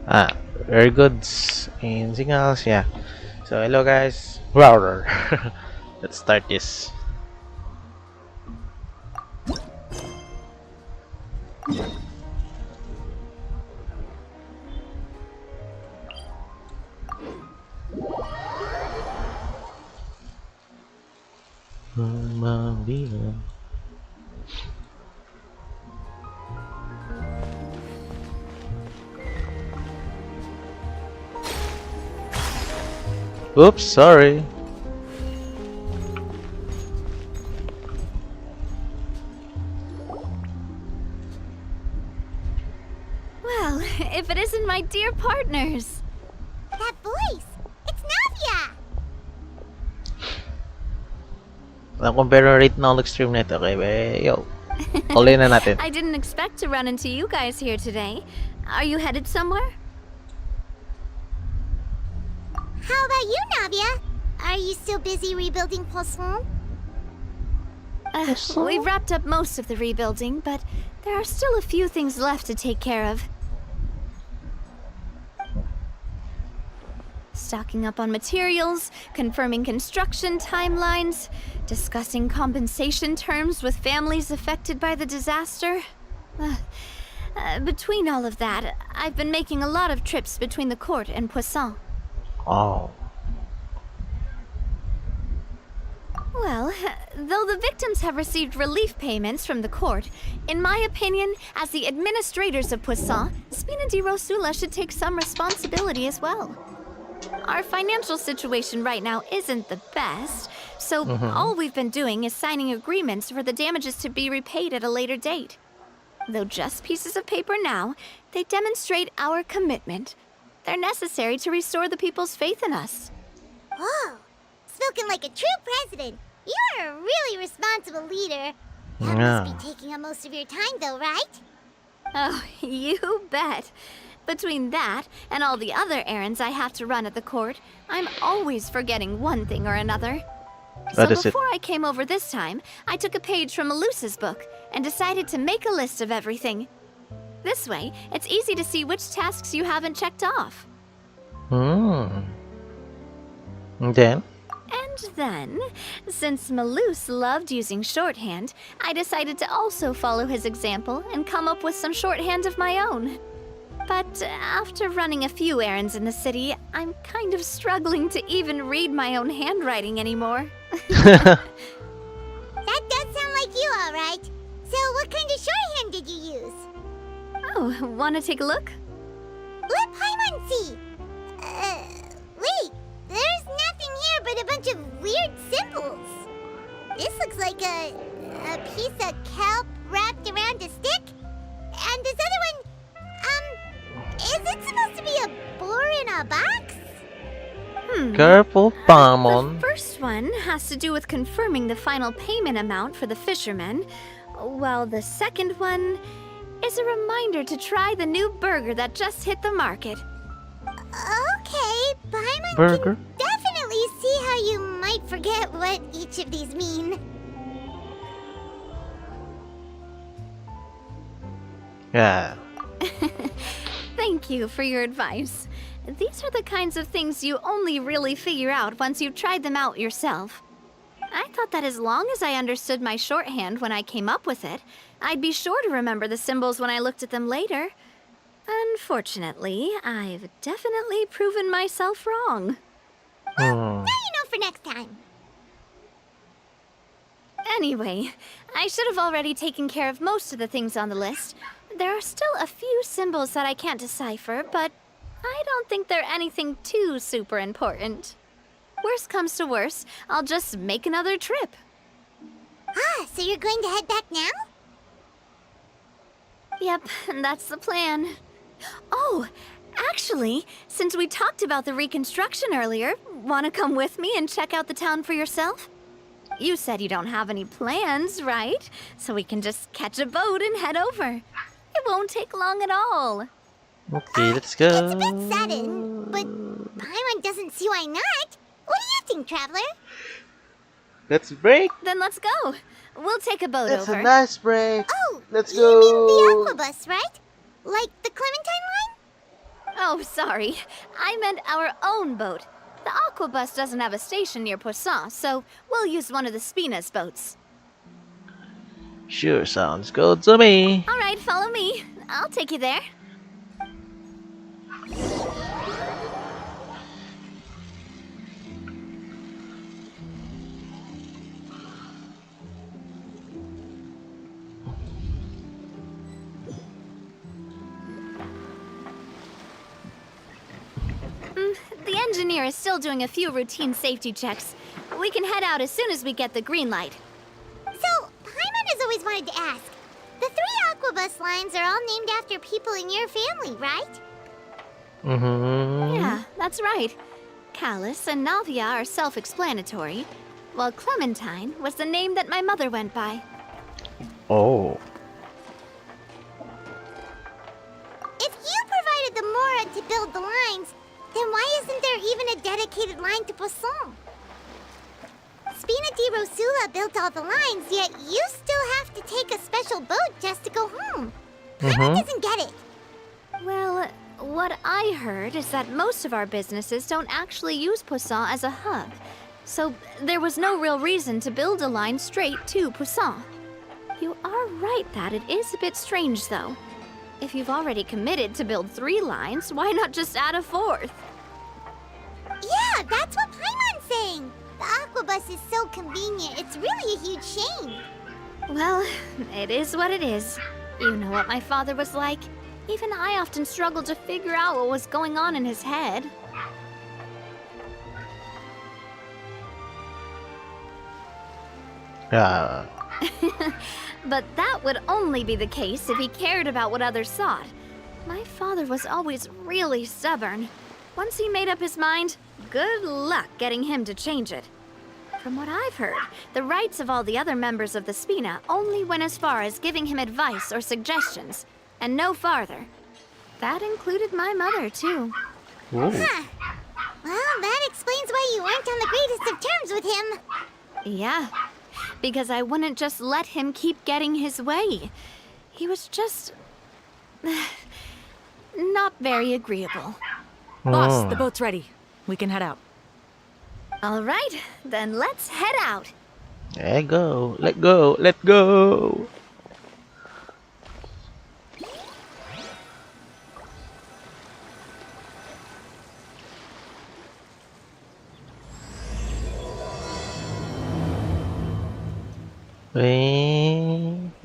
Ah, Air goods and signals. Yeah. So hello guys. Rawr. Let's start this. Oops, sorry. Well, if it isn't my dear partners. That voice! It's Navia! Na-compare rate knowledge stream nito. Okay, yo. Tuloy na natin. I didn't expect to run into you guys here today. Are you headed somewhere? How about you, Navia? Are you still busy rebuilding Poisson? We've wrapped up most of the rebuilding, but there are still a few things left to take care of. Stocking up on materials, confirming construction timelines, discussing compensation terms with families affected by the disaster. Between all of that, I've been making a lot of trips between the court and Poisson. Oh. Well, though the victims have received relief payments from the court, in my opinion, as the administrators of Poisson, Spina di Rosula should take some responsibility as well. Our financial situation right now isn't the best, so all we've been doing is signing agreements for the damages to be repaid at a later date. Though just pieces of paper now, they demonstrate our commitment. They're necessary to restore the people's faith in us. Whoa! Spoken like a true president. You're a really responsible leader. That must be taking up most of your time, though, right? Oh, you bet. Between that and all the other errands I have to run at the court, I'm always forgetting one thing or another. So before I came over this time, I took a page from Melusa's book and decided to make a list of everything. This way, it's easy to see which tasks you haven't checked off. And then? And then, since Melus loved using shorthand, I decided to also follow his example and come up with some shorthand of my own. But after running a few errands in the city, I'm kind of struggling to even read my own handwriting anymore. That does sound like you, all right. So what kind of shorthand did you use? Oh, wanna take a look? Let Paimon see. Wait. There's nothing here but a bunch of weird symbols. This looks like a piece of kelp wrapped around a stick. And this other one, is it supposed to be a boar in a box? Careful, Paimon. The first one has to do with confirming the final payment amount for the fishermen, while the second one is a reminder to try the new burger that just hit the market. Okay, Paimon Burger? can definitely see how you might forget what each of these mean. Yeah. Thank you for your advice. These are the kinds of things you only really figure out once you've tried them out yourself. I thought that as long as I understood my shorthand when I came up with it, I'd be sure to remember the symbols when I looked at them later. Unfortunately, I've definitely proven myself wrong. Now you know for next time. Anyway, I should have already taken care of most of the things on the list. There are still a few symbols that I can't decipher, but I don't think they're anything too super important. Worst comes to worst, I'll just make another trip. So you're going to head back now? Yep, that's the plan. Oh, actually, since we talked about the reconstruction earlier, want to come with me and check out the town for yourself? You said you don't have any plans, right? So we can just catch a boat and head over. It won't take long at all. Okay, let's go. It's a bit sudden, but Paimon doesn't see why not. What do you think, Traveler? Let's break. Then let's go. We'll take a boat It's over. a nice break. Oh, Let's you go. mean the aqua bus, right? Like the Clementine line? Oh, sorry. I meant our own boat. The Aquabus doesn't have a station near Poisson, so we'll use one of the Spina's boats. Sure, sounds good to me. Alright, follow me. I'll take you there. The engineer is still doing a few routine safety checks. We can head out as soon as we get the green light. So, Paimon has always wanted to ask. The 3 Aquabus lines are all named after people in your family, right? Mm-hmm. Yeah, that's right. Callus and Navia are self-explanatory, while Clementine was the name that my mother went by. Oh. If you provided the Mora to build the lines, then why isn't there even a dedicated line to Poisson? Spina di Rosula built all the lines, yet you still have to take a special boat just to go home. Paimon doesn't get it. Well, what I heard is that most of our businesses don't actually use Poisson as a hub, so there was no real reason to build a line straight to Poisson. You are right that it is a bit strange, though. If you've already committed to build 3 lines, why not just add a 4th? Yeah, that's what Paimon's saying. The Aquabus is so convenient, it's really a huge shame. Well, it is what it is. You know what my father was like. Even I often struggled to figure out what was going on in his head. Yeah. But that would only be the case if he cared about what others thought. My father was always really stubborn. Once he made up his mind, good luck getting him to change it. From what I've heard, the rights of all the other members of the Spina only went as far as giving him advice or suggestions, and no farther. That included my mother, too. Ooh. Huh. Well, that explains why you weren't on the greatest of terms with him. Yeah, because I wouldn't just let him keep getting his way. He was just... not very agreeable. Boss, the boat's ready. We can head out. All right, then let's head out. Let go. Let go. Let go.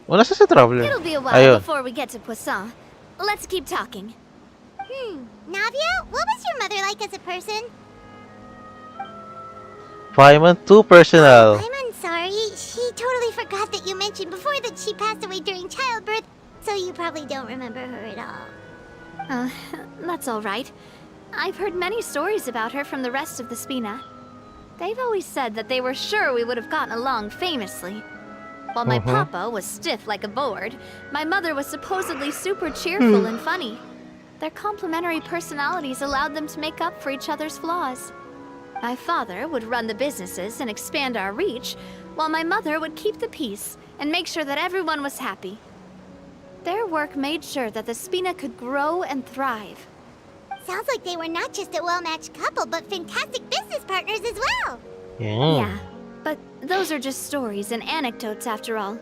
Wala sa traveler. It'll be a while Ayun. before we get to Poisson. Let's keep talking. Navia, what was your mother like as a person? Paimon too personal. I'm sorry. She totally forgot that you mentioned before that she passed away during childbirth, so you probably don't remember her at all. That's all right. I've heard many stories about her from the rest of the Spina. They've always said that they were sure we would have gotten along famously. While my papa was stiff like a board, my mother was supposedly super cheerful and funny. Their complementary personalities allowed them to make up for each other's flaws. My father would run the businesses and expand our reach, while my mother would keep the peace and make sure that everyone was happy. Their work made sure that the Spina could grow and thrive. Sounds like they were not just a well-matched couple, but fantastic business partners as well. Yeah, but those are just stories and anecdotes after all.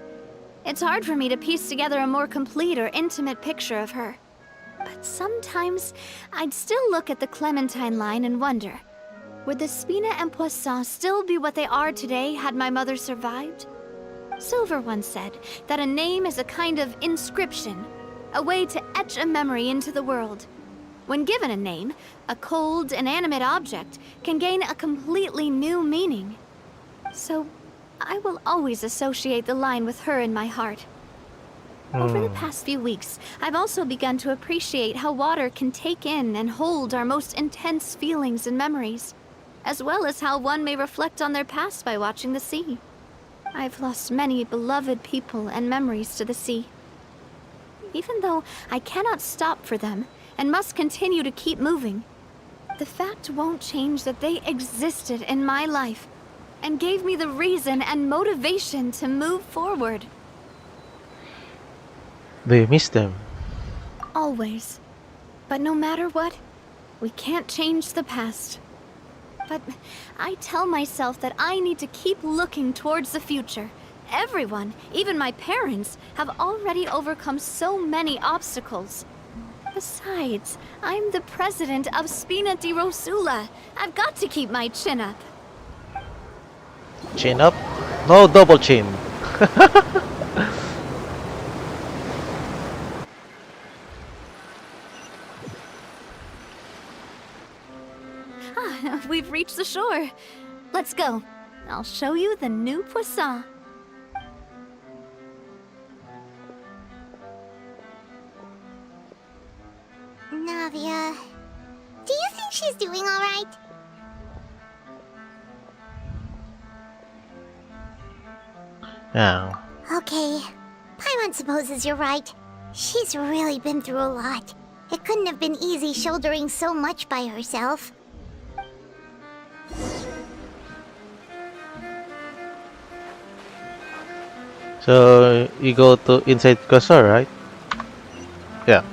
It's hard for me to piece together a more complete or intimate picture of her. But sometimes I'd still look at the Clementine line and wonder, would the Spina and Poisson still be what they are today had my mother survived? Silver once said that a name is a kind of inscription, a way to etch a memory into the world. When given a name, a cold, inanimate object can gain a completely new meaning. So, I will always associate the line with her in my heart. Over the past few weeks, I've also begun to appreciate how water can take in and hold our most intense feelings and memories, as well as how one may reflect on their past by watching the sea. I've lost many beloved people and memories to the sea. Even though I cannot stop for them and must continue to keep moving, the fact won't change that they existed in my life and gave me the reason and motivation to move forward. Do you miss them? Always. But no matter what, We can't change the past. But I tell myself that I need to keep looking towards the future. Everyone, even my parents, have already overcome so many obstacles. Besides, I'm the president of Spina di Rosula. I've got to keep my chin up. Chin up? No, double chin. We've reached the shore. Let's go. I'll show you the new Poisson. Navia, do you think she's doing all right? Yeah. Okay, Paimon supposes you're right. She's really been through a lot. It couldn't have been easy shouldering so much by herself. So you go to inside Castle, right? Yeah.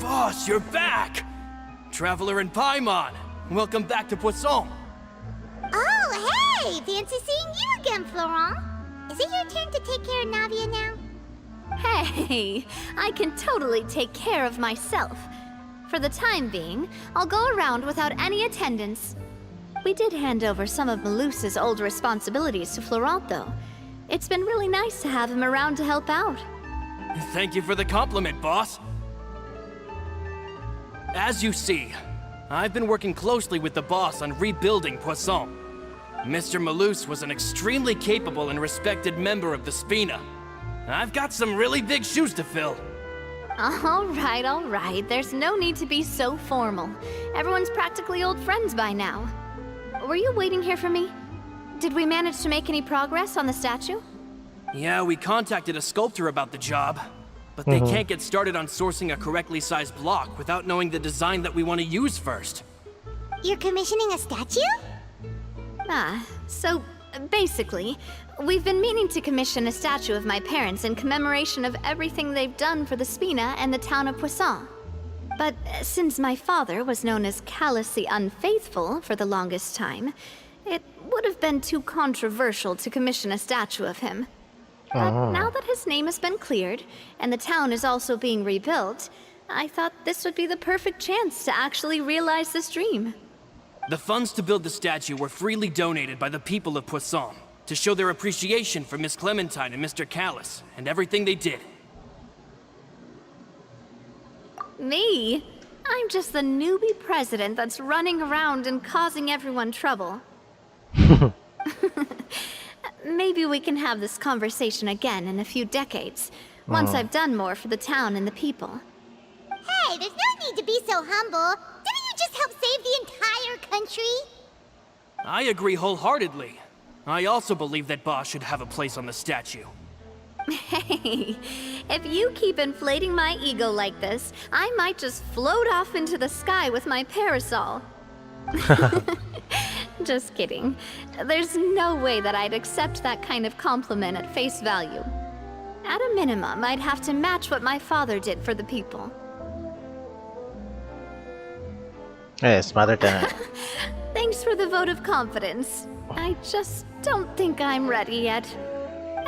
Boss, you're back! Traveler and Paimon, welcome back to Poisson. Oh, hey! Fancy seeing you again, Florent. Is it your turn to take care of Navia now? Hey, I can totally take care of myself. For the time being, I'll go around without any attendance. We did hand over some of Malus's old responsibilities to Florent, though. It's been really nice to have him around to help out. Thank you for the compliment, boss. As you see, I've been working closely with the boss on rebuilding Poisson. Mr. Malus was an extremely capable and respected member of the Spina. I've got some really big shoes to fill. All right. There's no need to be so formal. Everyone's practically old friends by now. Were you waiting here for me? Did we manage to make any progress on the statue? Yeah, we contacted a sculptor about the job, but they can't get started on sourcing a correctly sized block without knowing the design that we want to use first. You're commissioning a statue? So basically, we've been meaning to commission a statue of my parents in commemoration of everything they've done for the Spina and the town of Poisson. But since my father was known as Callus the Unfaithful for the longest time, it would have been too controversial to commission a statue of him. But now that his name has been cleared, and the town is also being rebuilt, I thought this would be the perfect chance to actually realize this dream. The funds to build the statue were freely donated by the people of Poisson to show their appreciation for Miss Clementine and Mr. Callus and everything they did. Me? I'm just the newbie president that's running around and causing everyone trouble. Maybe we can have this conversation again in a few decades, once I've done more for the town and the people. Hey, there's no need to be so humble. Didn't you just help save the entire country? I agree wholeheartedly. I also believe that Boss should have a place on the statue. Hey, if you keep inflating my ego like this, I might just float off into the sky with my parasol. Just kidding. There's no way that I'd accept that kind of compliment at face value. At a minimum, I'd have to match what my father did for the people. Yes, Mother Tenant. Thanks for the vote of confidence. I just don't think I'm ready yet.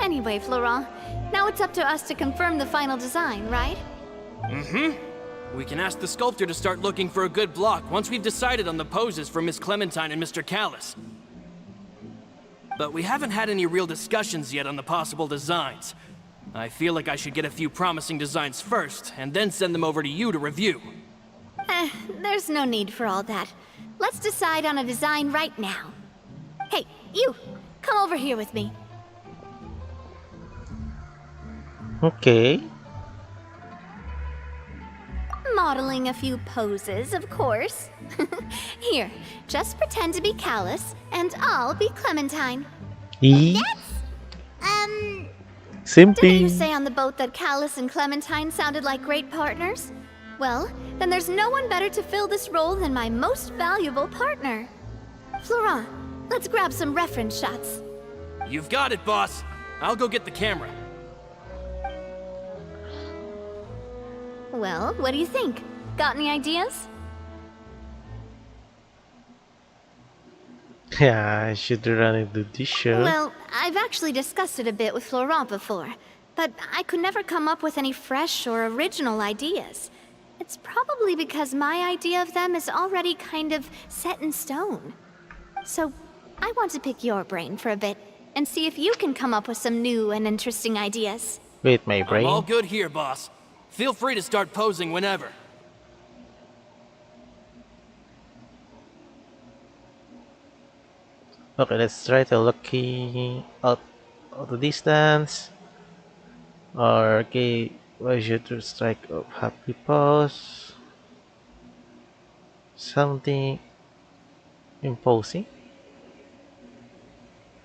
Anyway, Florent, now it's up to us to confirm the final design, right? We can ask the sculptor to start looking for a good block once we've decided on the poses for Miss Clementine and Mr. Callus. But we haven't had any real discussions yet on the possible designs. I feel like I should get a few promising designs first, and then send them over to you to review. There's no need for all that. Let's decide on a design right now. Hey, you! Come over here with me. Okay. Modeling a few poses, of course. Here, just pretend to be Callus, and I'll be Clementine. E. Um, Didn't you Simple. say on the boat that Callus and Clementine sounded like great partners? Well, then there's no one better to fill this role than my most valuable partner. Florent, let's grab some reference shots. You've got it, boss. I'll go get the camera. Well, what do you think? Got any ideas? Yeah, I should run into this show. Well, I've actually discussed it a bit with Florent before, but I could never come up with any fresh or original ideas. It's probably because my idea of them is already kind of set in stone. So, I want to pick your brain for a bit and see if you can come up with some new and interesting ideas. Wait, my I'm all brain. good here, boss. Feel free to start posing whenever. Okay, let's try to looking out of the distance. Or okay, why should to strike of happy pose? Something imposing.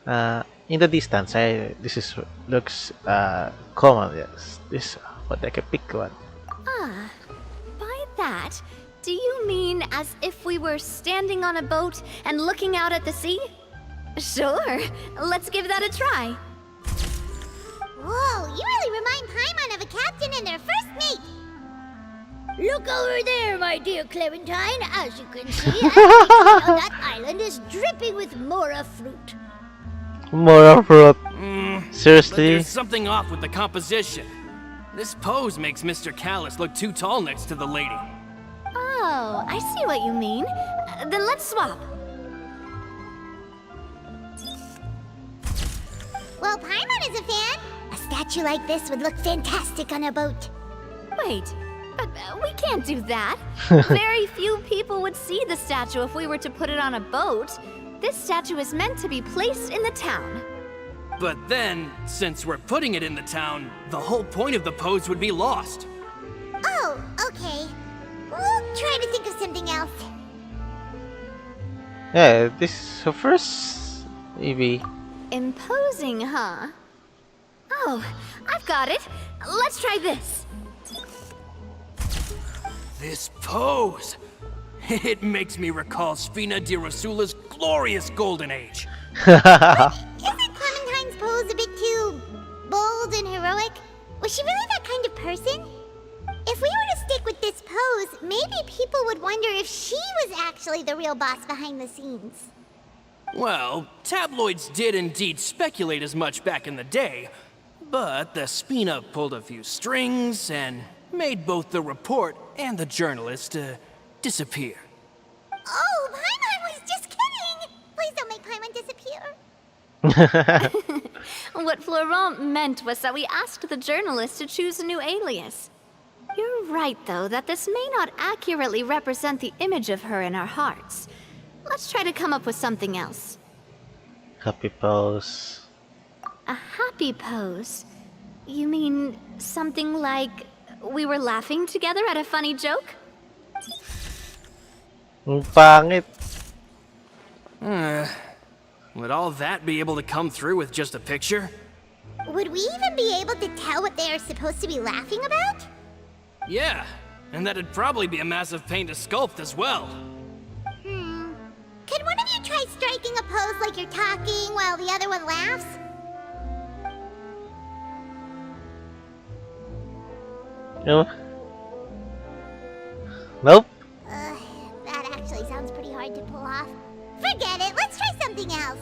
In the distance, this is looks common. Yes, this what I can pick one. Ah, by that, do you mean as if we were standing on a boat and looking out at the sea? Sure, let's give that a try. whoa, you really remind Paimon of a captain and their first mate. Look over there, my dear Clementine. As you can see, everything on that island is dripping with mora fruit. More fruit. But Seriously? there's something off with the composition. This pose makes Mr. Callus look too tall next to the lady. Oh, I see what you mean. Then let's swap. Well, Paimon is a fan. A statue like this would look fantastic on a boat. Wait, but we can't do that. Very few people would see the statue if we were to put it on a boat. This statue is meant to be placed in the town. But then, since we're putting it in the town, the whole point of the pose would be lost. Oh, okay. We'll try to think of something else. Yeah, this is the first maybe. Imposing, huh? Oh, I've got it. Let's try this. This pose! It makes me recall Spina di Rosula's glorious golden age. Isn't Clementine's pose a bit too bold and heroic? Was she really that kind of person? If we were to stick with this pose, maybe people would wonder if she was actually the real boss behind the scenes. Well, tabloids did indeed speculate as much back in the day, but the Spina pulled a few strings and made both the report and the journalist disappear. Oh, Paimon was just kidding! Please don't make Paimon disappear. What Florent meant was that we asked the journalist to choose a new alias. You're right, though, that this may not accurately represent the image of her in our hearts. Let's try to come up with something else. Happy pose. A happy pose? You mean something like we were laughing together at a funny joke? Ang pangit. Would all that be able to come through with just a picture? Would we even be able to tell what they are supposed to be laughing about? Yeah, and that'd probably be a massive pain to sculpt as well. Could one of you try striking a pose like you're talking while the other one laughs? No. Nope. That actually sounds pretty hard to pull off. Forget it, let's try something else.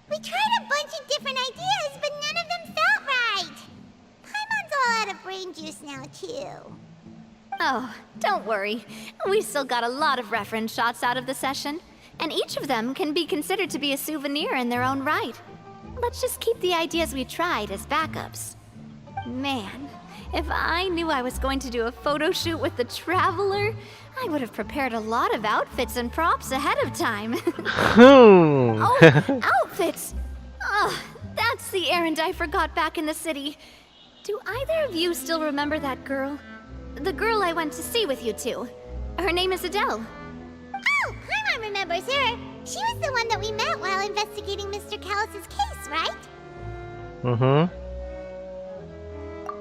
We tried a bunch of different ideas, but none of them felt right. Paimon's all out of brain juice now, too. Oh, don't worry. We still got a lot of reference shots out of the session, and each of them can be considered to be a souvenir in their own right. Let's just keep the ideas we tried as backups. Man, if I knew I was going to do a photo shoot with the Traveler, I would have prepared a lot of outfits and props ahead of time. Hmm. Oh, outfits! Ugh, that's the errand I forgot back in the city. Do either of you still remember that girl? The girl I went to see with you two. Her name is Adele. Oh, Paimon remembers her. She was the one that we met while investigating Mr. Callus's case, right? Mm-hmm.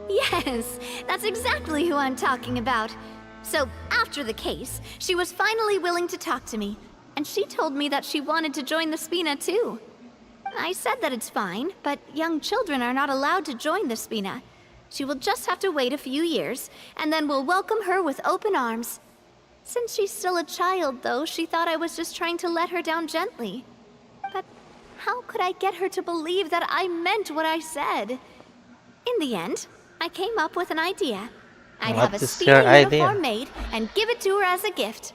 Yes, that's exactly who I'm talking about. So, after the case, she was finally willing to talk to me, and she told me that she wanted to join the Spina too. I said that it's fine, but young children are not allowed to join the Spina. She will just have to wait a few years, and then we'll welcome her with open arms. Since she's still a child, though, she thought I was just trying to let her down gently. But how could I get her to believe that I meant what I said? In the end, I came up with an idea. I'd have What a is Spina your uniform idea? made and give it to her as a gift.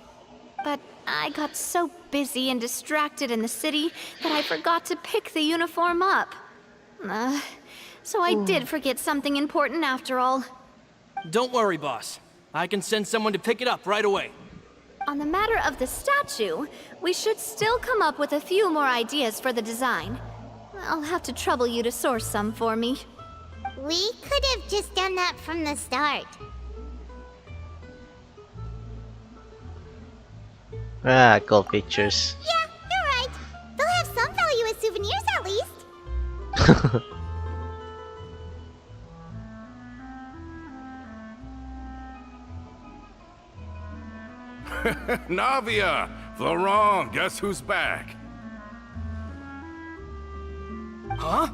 But I got so busy and distracted in the city that I forgot to pick the uniform up. So I did forget something important after all. Don't worry, boss. I can send someone to pick it up right away. On the matter of the statue, we should still come up with a few more ideas for the design. I'll have to trouble you to source some for me. We could have just done that from the start. Ah, cool pictures. Yeah, you're right. They'll have some value as souvenirs at least. Navia! Florent, guess who's back? Huh?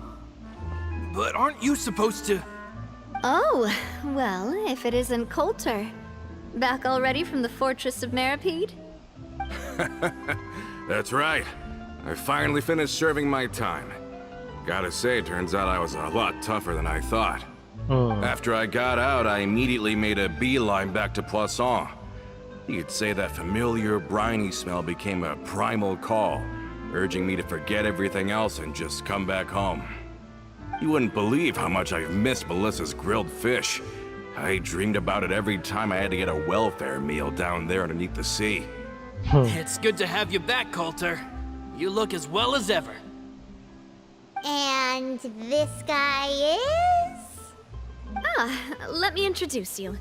But aren't you supposed to... Oh, well, if it isn't Coulter. Back already from the Fortress of Meripede? That's right. I finally finished serving my time. Gotta say, turns out I was a lot tougher than I thought. After I got out, I immediately made a beeline back to Poisson. You could say that familiar, briny smell became a primal call, urging me to forget everything else and just come back home. You wouldn't believe how much I've missed Melissa's grilled fish. I dreamed about it every time I had to get a welfare meal down there underneath the sea. It's good to have you back, Coulter. You look as well as ever. And this guy is? Let me introduce you.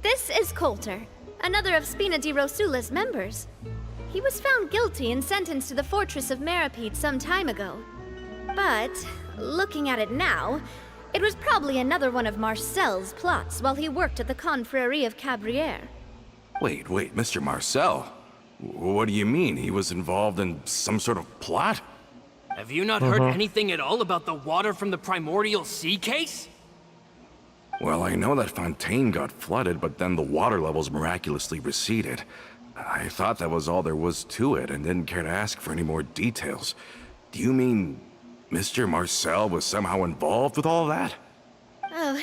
This is Coulter, another of Spina di Rosula's members. He was found guilty and sentenced to the Fortress of Meripede some time ago. But, looking at it now, it was probably another one of Marcel's plots while he worked at the Confrérie of Cabrières. Wait, Mr. Marcel? What do you mean? He was involved in some sort of plot? Have you not heard anything at all about the water from the primordial sea case? Well, I know that Fontaine got flooded, but then the water levels miraculously receded. I thought that was all there was to it and didn't care to ask for any more details. Do you mean Mr. Marcel was somehow involved with all that? Oh,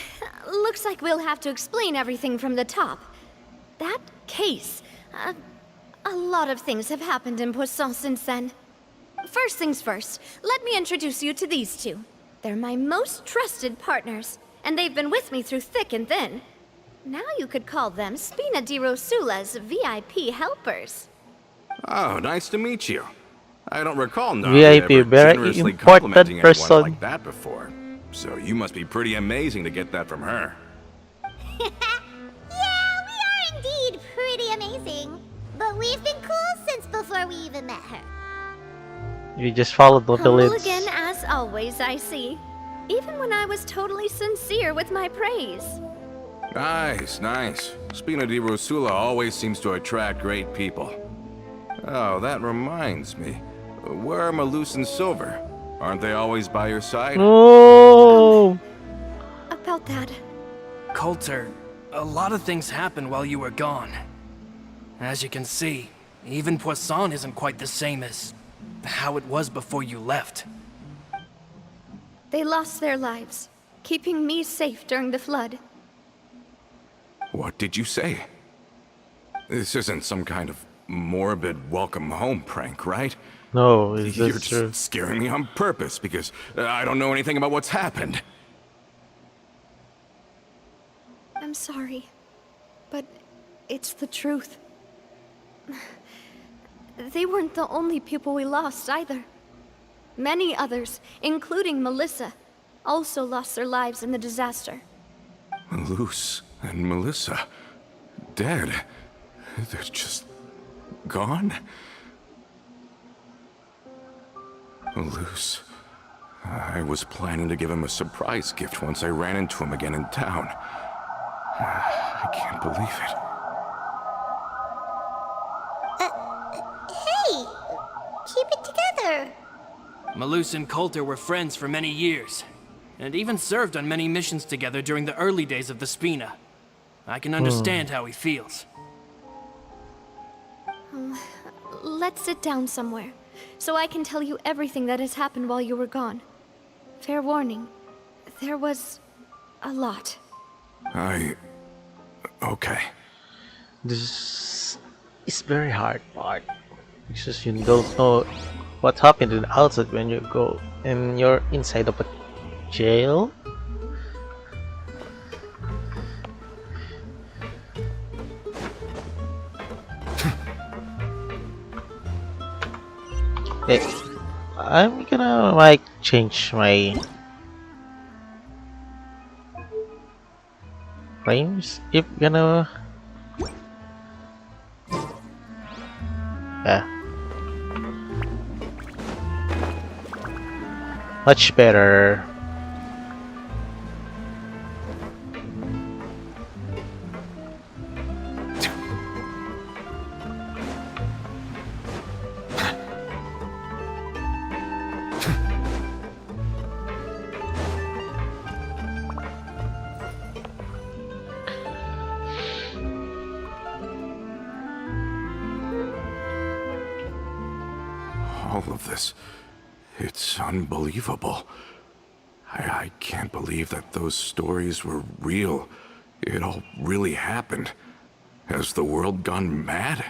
looks like we'll have to explain everything from the top. That case, a lot of things have happened in Poisson since then. First things first, let me introduce you to these two. They're my most trusted partners, and they've been with me through thick and thin. Now you could call them Spina di Rosula's VIP helpers. Oh, nice to meet you. I don't recall Nadia VIP, ever very generously important complimenting anyone person. like that before. So you must be pretty amazing to get that from her. Yeah, we are indeed pretty amazing. But we've been cool since before we even met her. You just followed the Humble leads. again as always, I see. Even when I was totally sincere with my praise. Nice. Spina di Rosula always seems to attract great people. Oh, that reminds me. Where are Malus and Silver? Aren't they always by your side? Oh, About that, Coulter, a lot of things happened while you were gone. As you can see, even Poisson isn't quite the same as how it was before you left. they lost their lives, keeping me safe during the flood. What did you say? This isn't some kind of morbid welcome home prank, right? no, is You're this just true? scaring me on purpose because I don't know anything about what's happened. I'm sorry, but it's the truth. They weren't the only people we lost either. Many others, including Melissa, also lost their lives in the disaster. Luce and Melissa, dead. They're just gone? Luce, I was planning to give him a surprise gift once I ran into him again in town. I can't believe it. Hey! Keep it together! Malus and Coulter were friends for many years, and even served on many missions together during the early days of the Spina. I can understand how he feels. Let's sit down somewhere, so I can tell you everything that has happened while you were gone. Fair warning, there was a lot. Okay. This is very hard part because you don't know what happened to the outside when you go and you're inside of a jail. Hey, I'm gonna like change my frames if gonna yeah, much better. All of this, it's unbelievable. I can't believe that those stories were real. It all really happened. Has the world gone mad?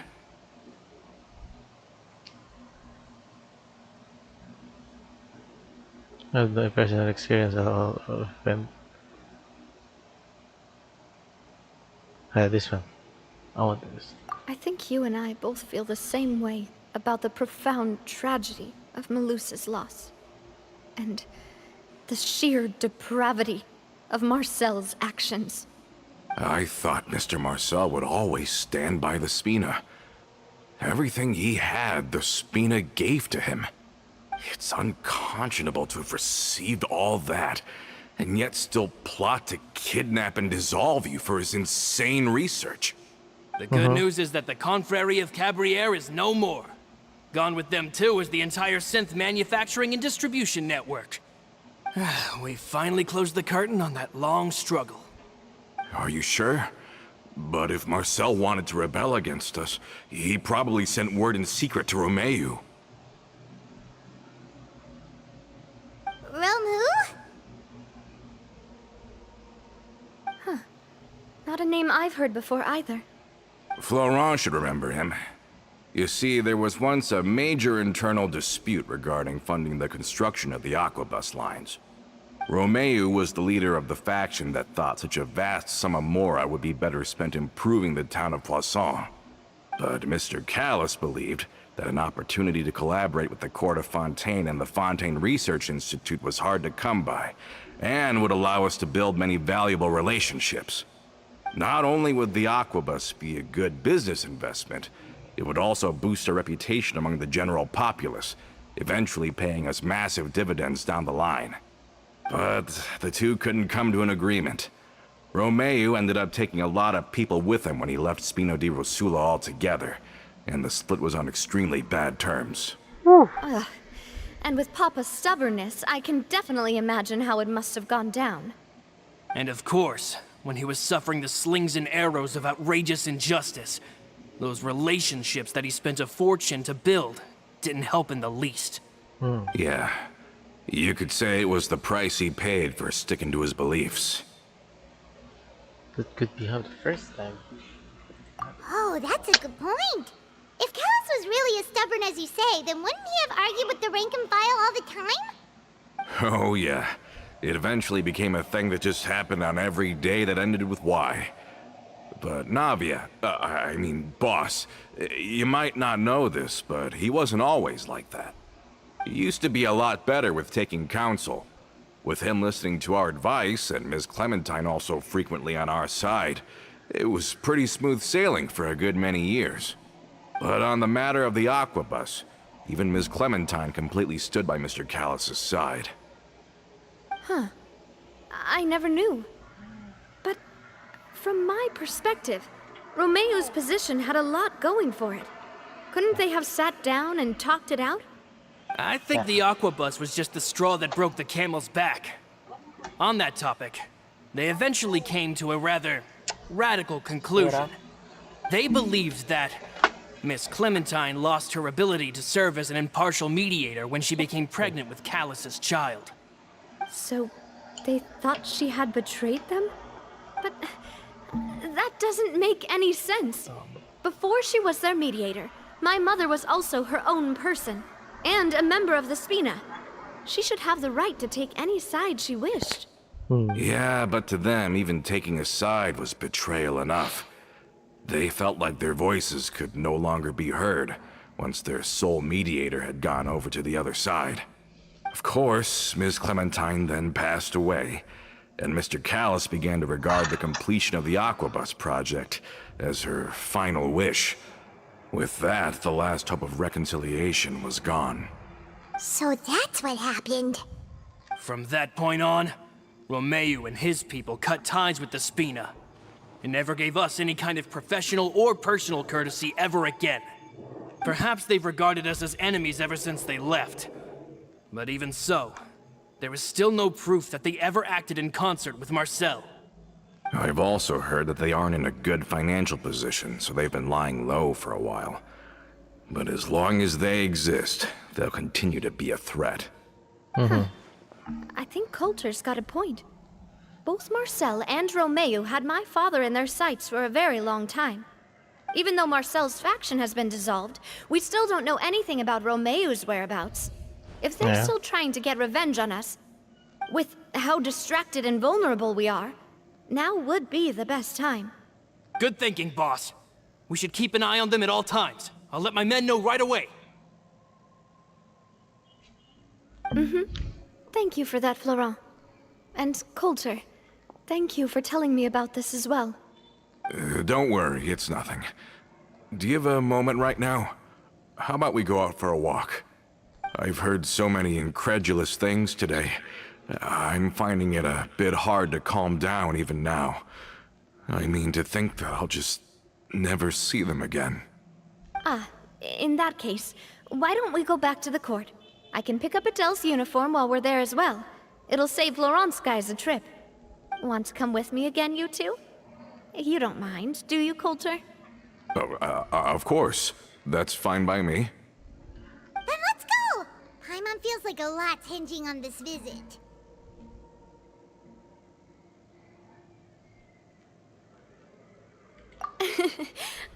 The personal experience of event. This one. I want this. I think you and I both feel the same way about the profound tragedy of Melusa's loss. And the sheer depravity of Marcel's actions. I thought Mr. Marcel would always stand by the Spina. Everything he had, the Spina gave to him. It's unconscionable to have received all that, and yet still plot to kidnap and dissolve you for his insane research. The good news is that the Confrérie of Cabriere is no more. Gone with them too is the entire synth manufacturing and distribution network. We finally closed the curtain on that long struggle. Are you sure? But if Marcel wanted to rebel against us, he probably sent word in secret to Romeu. Romu? Not a name I've heard before either. Florent should remember him. You see, there was once a major internal dispute regarding funding the construction of the Aquabus lines. Romeu was the leader of the faction that thought such a vast sum of mora would be better spent improving the town of Poisson. But Mr. Callis believed that an opportunity to collaborate with the Court of Fontaine and the Fontaine Research Institute was hard to come by, and would allow us to build many valuable relationships. Not only would the Aquabus be a good business investment, it would also boost our reputation among the general populace, eventually paying us massive dividends down the line. But the two couldn't come to an agreement. Romeu ended up taking a lot of people with him when he left Spino di Rosula altogether, and the split was on extremely bad terms. And with Papa's stubbornness, I can definitely imagine how it must have gone down. And of course, when he was suffering the slings and arrows of outrageous injustice, those relationships that he spent a fortune to build didn't help in the least. Yeah, you could say it was the price he paid for sticking to his beliefs. That could be how the first time. Oh, that's a good point. If Callis was really as stubborn as you say, then wouldn't he have argued with the rank and file all the time? Oh yeah, It eventually became a thing that just happened on every day that ended with Y. But Navia, boss, you might not know this, but he wasn't always like that. He used to be a lot better with taking counsel. With him listening to our advice, and Ms. Clementine also frequently on our side, it was pretty smooth sailing for a good many years. But on the matter of the Aquabus, even Ms. Clementine completely stood by Mr. Callus's side. Huh. I never knew. But from my perspective, Romeo's position had a lot going for it. Couldn't they have sat down and talked it out? I think the Aquabus was just the straw that broke the camel's back. On that topic, they eventually came to a rather radical conclusion. They believed that Miss Clementine lost her ability to serve as an impartial mediator when she became pregnant with Callus's child. So, they thought she had betrayed them? But that doesn't make any sense. Before she was their mediator, my mother was also her own person, and a member of the Spina. She should have the right to take any side she wished. Yeah, but to them, even taking a side was betrayal enough. They felt like their voices could no longer be heard once their sole mediator had gone over to the other side. Of course, Ms. Clementine then passed away, and Mr. Callus began to regard the completion of the Aquabus project as her final wish. With that, the last hope of reconciliation was gone. So that's what happened. From that point on, Romeo and his people cut ties with the Spina, and never gave us any kind of professional or personal courtesy ever again. Perhaps they've regarded us as enemies ever since they left. But even so, there is still no proof that they ever acted in concert with Marcel. I've also heard that they aren't in a good financial position, so they've been lying low for a while. But as long as they exist, they'll continue to be a threat. I think Coulter's got a point. Both Marcel and Romeo had my father in their sights for a very long time. Even though Marcel's faction has been dissolved, we still don't know anything about Romeo's whereabouts. If they're still trying to get revenge on us, with how distracted and vulnerable we are, now would be the best time. Good thinking, boss. We should keep an eye on them at all times. I'll let my men know right away. Thank you for that, Florent. And Coulter, thank you for telling me about this as well. Don't worry, it's nothing. Do you have a moment right now? How about we go out for a walk? I've heard so many incredulous things today. I'm finding it a bit hard to calm down even now. I mean, to think that I'll just never see them again. In that case, why don't we go back to the court? I can pick up Adele's uniform while we're there as well. It'll save Laurent's guys a trip. Want to come with me again, you two? You don't mind, do you, Coulter? Of course. That's fine by me. Then let's go! Paimon feels like a lot's hinging on this visit.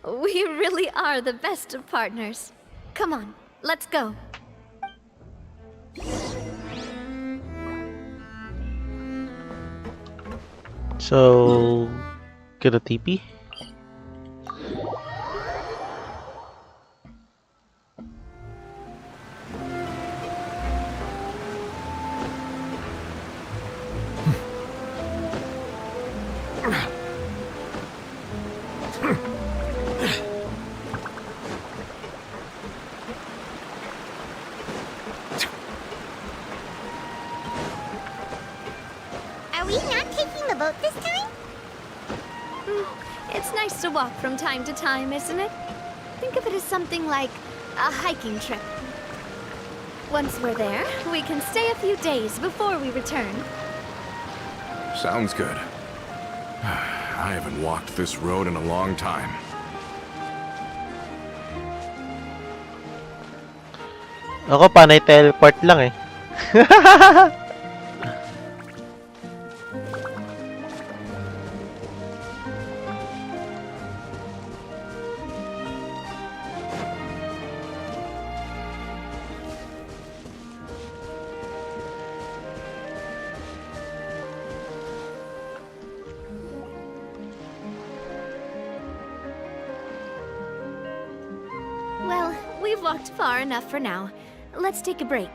We really are the best of partners. Come on, let's go. So, get a TP. Are we not taking the boat this time? It's nice to walk from time to time, isn't it? Think of it as something like a hiking trip. Once we're there, we can stay a few days before we return. Sounds good. I haven't walked this road in a long time. Ako panay teleport lang eh. walked far enough for now. Let's take a break.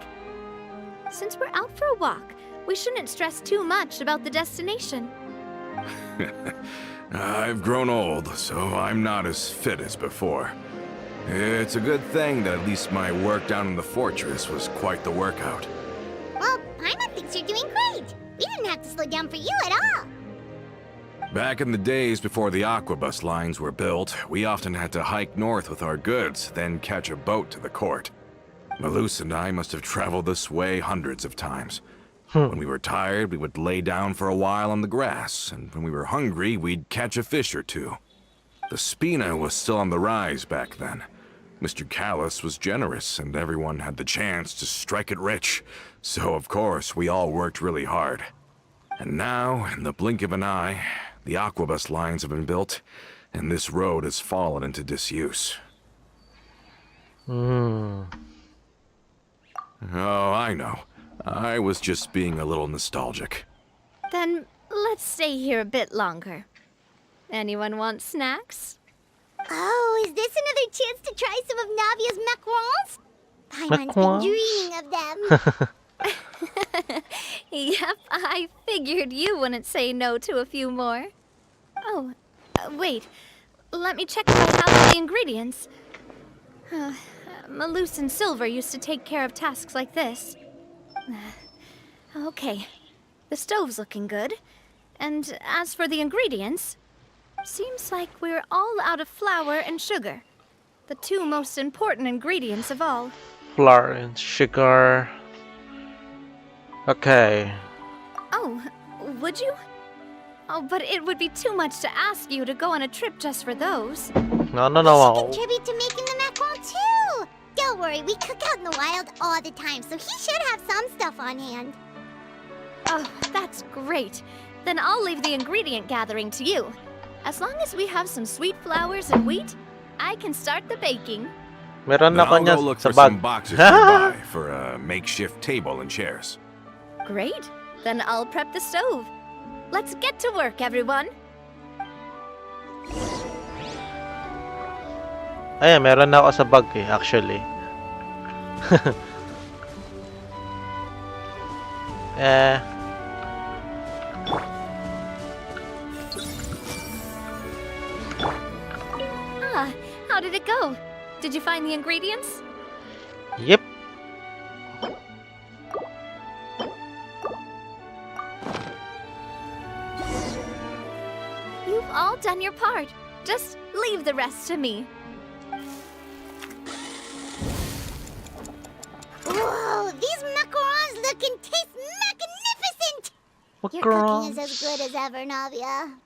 Since we're out for a walk, we shouldn't stress too much about the destination. I've grown old, so I'm not as fit as before. It's a good thing that at least my work down in the fortress was quite the workout. Well, Paimon thinks you're doing great. We didn't have to slow down for you at all. Back in the days before the aquabus lines were built, we often had to hike north with our goods, then catch a boat to the court. Malus and I must have traveled this way hundreds of times. When we were tired, we would lay down for a while on the grass, and when we were hungry, we'd catch a fish or two. The Spina was still on the rise back then. Mr. Callis was generous, and everyone had the chance to strike it rich. So, of course, we all worked really hard. And now, in the blink of an eye, the aquabus lines have been built, and this road has fallen into disuse. Oh, I know. I was just being a little nostalgic. Then let's stay here a bit longer. Anyone want snacks? Oh, is this another chance to try some of Navia's macarons? Paimon's been dreaming of them. Yep, I figured you wouldn't say no to a few more. Oh, wait. Let me check if I have the ingredients. Malus and Silver used to take care of tasks like this. Okay, the stove's looking good. And as for the ingredients, seems like we're all out of flour and sugar. The two most important ingredients of all. Flour and sugar. Okay. Oh, would you? Oh, but it would be too much to ask you to go on a trip just for those. No. She contribute to making the macaron too. Don't worry, we cook out in the wild all the time, so he should have some stuff on hand. Oh, that's great. Then I'll leave the ingredient gathering to you. As long as we have some sweet flours and wheat, I can start the baking. Meron Then ako I'll niya go look sa for bag. some boxes nearby for a makeshift table and chairs. Great. Then I'll prep the stove. Let's get to work, everyone. Ayan, meron na ako sa bag eh, actually. How did it go? Did you find the ingredients? Yep. You've all done your part. Just leave the rest to me. Whoa, these macarons look and taste magnificent! Your cooking is as good as ever, Navia.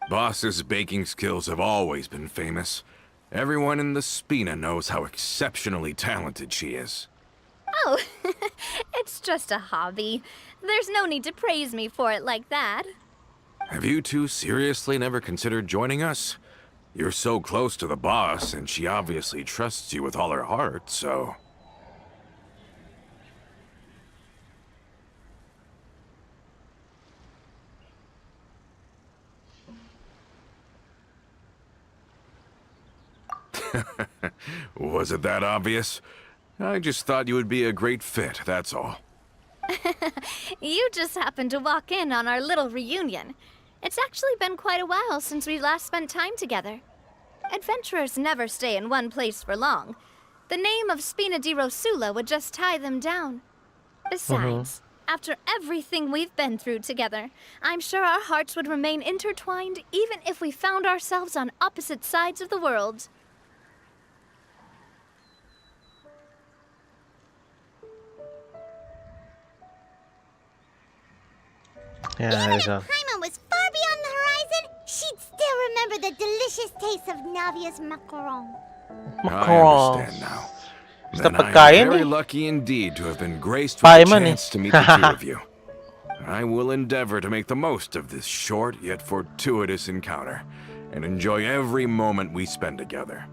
Boss's baking skills have always been famous. Everyone in the Spina knows how exceptionally talented she is. Oh, it's just a hobby. There's no need to praise me for it like that. Have you two seriously never considered joining us? You're so close to the boss, and she obviously trusts you with all her heart, so... Was it that obvious? I just thought you would be a great fit, that's all. You just happened to walk in on our little reunion. It's actually been quite a while since we last spent time together. Adventurers never stay in one place for long. The name of Spina di Rosula would just tie them down. Besides, after everything we've been through together, I'm sure our hearts would remain intertwined even if we found ourselves on opposite sides of the world. Yeah, Even there's if a... Paimon was far beyond the horizon, she'd still remember the delicious taste of Navia's macaron. I understand now. Basta Then I'm pagkain very eh. lucky indeed to have been graced with the Paimon eh. chance to meet the two of you. I will endeavor to make the most of this short yet fortuitous encounter, and enjoy every moment we spend together.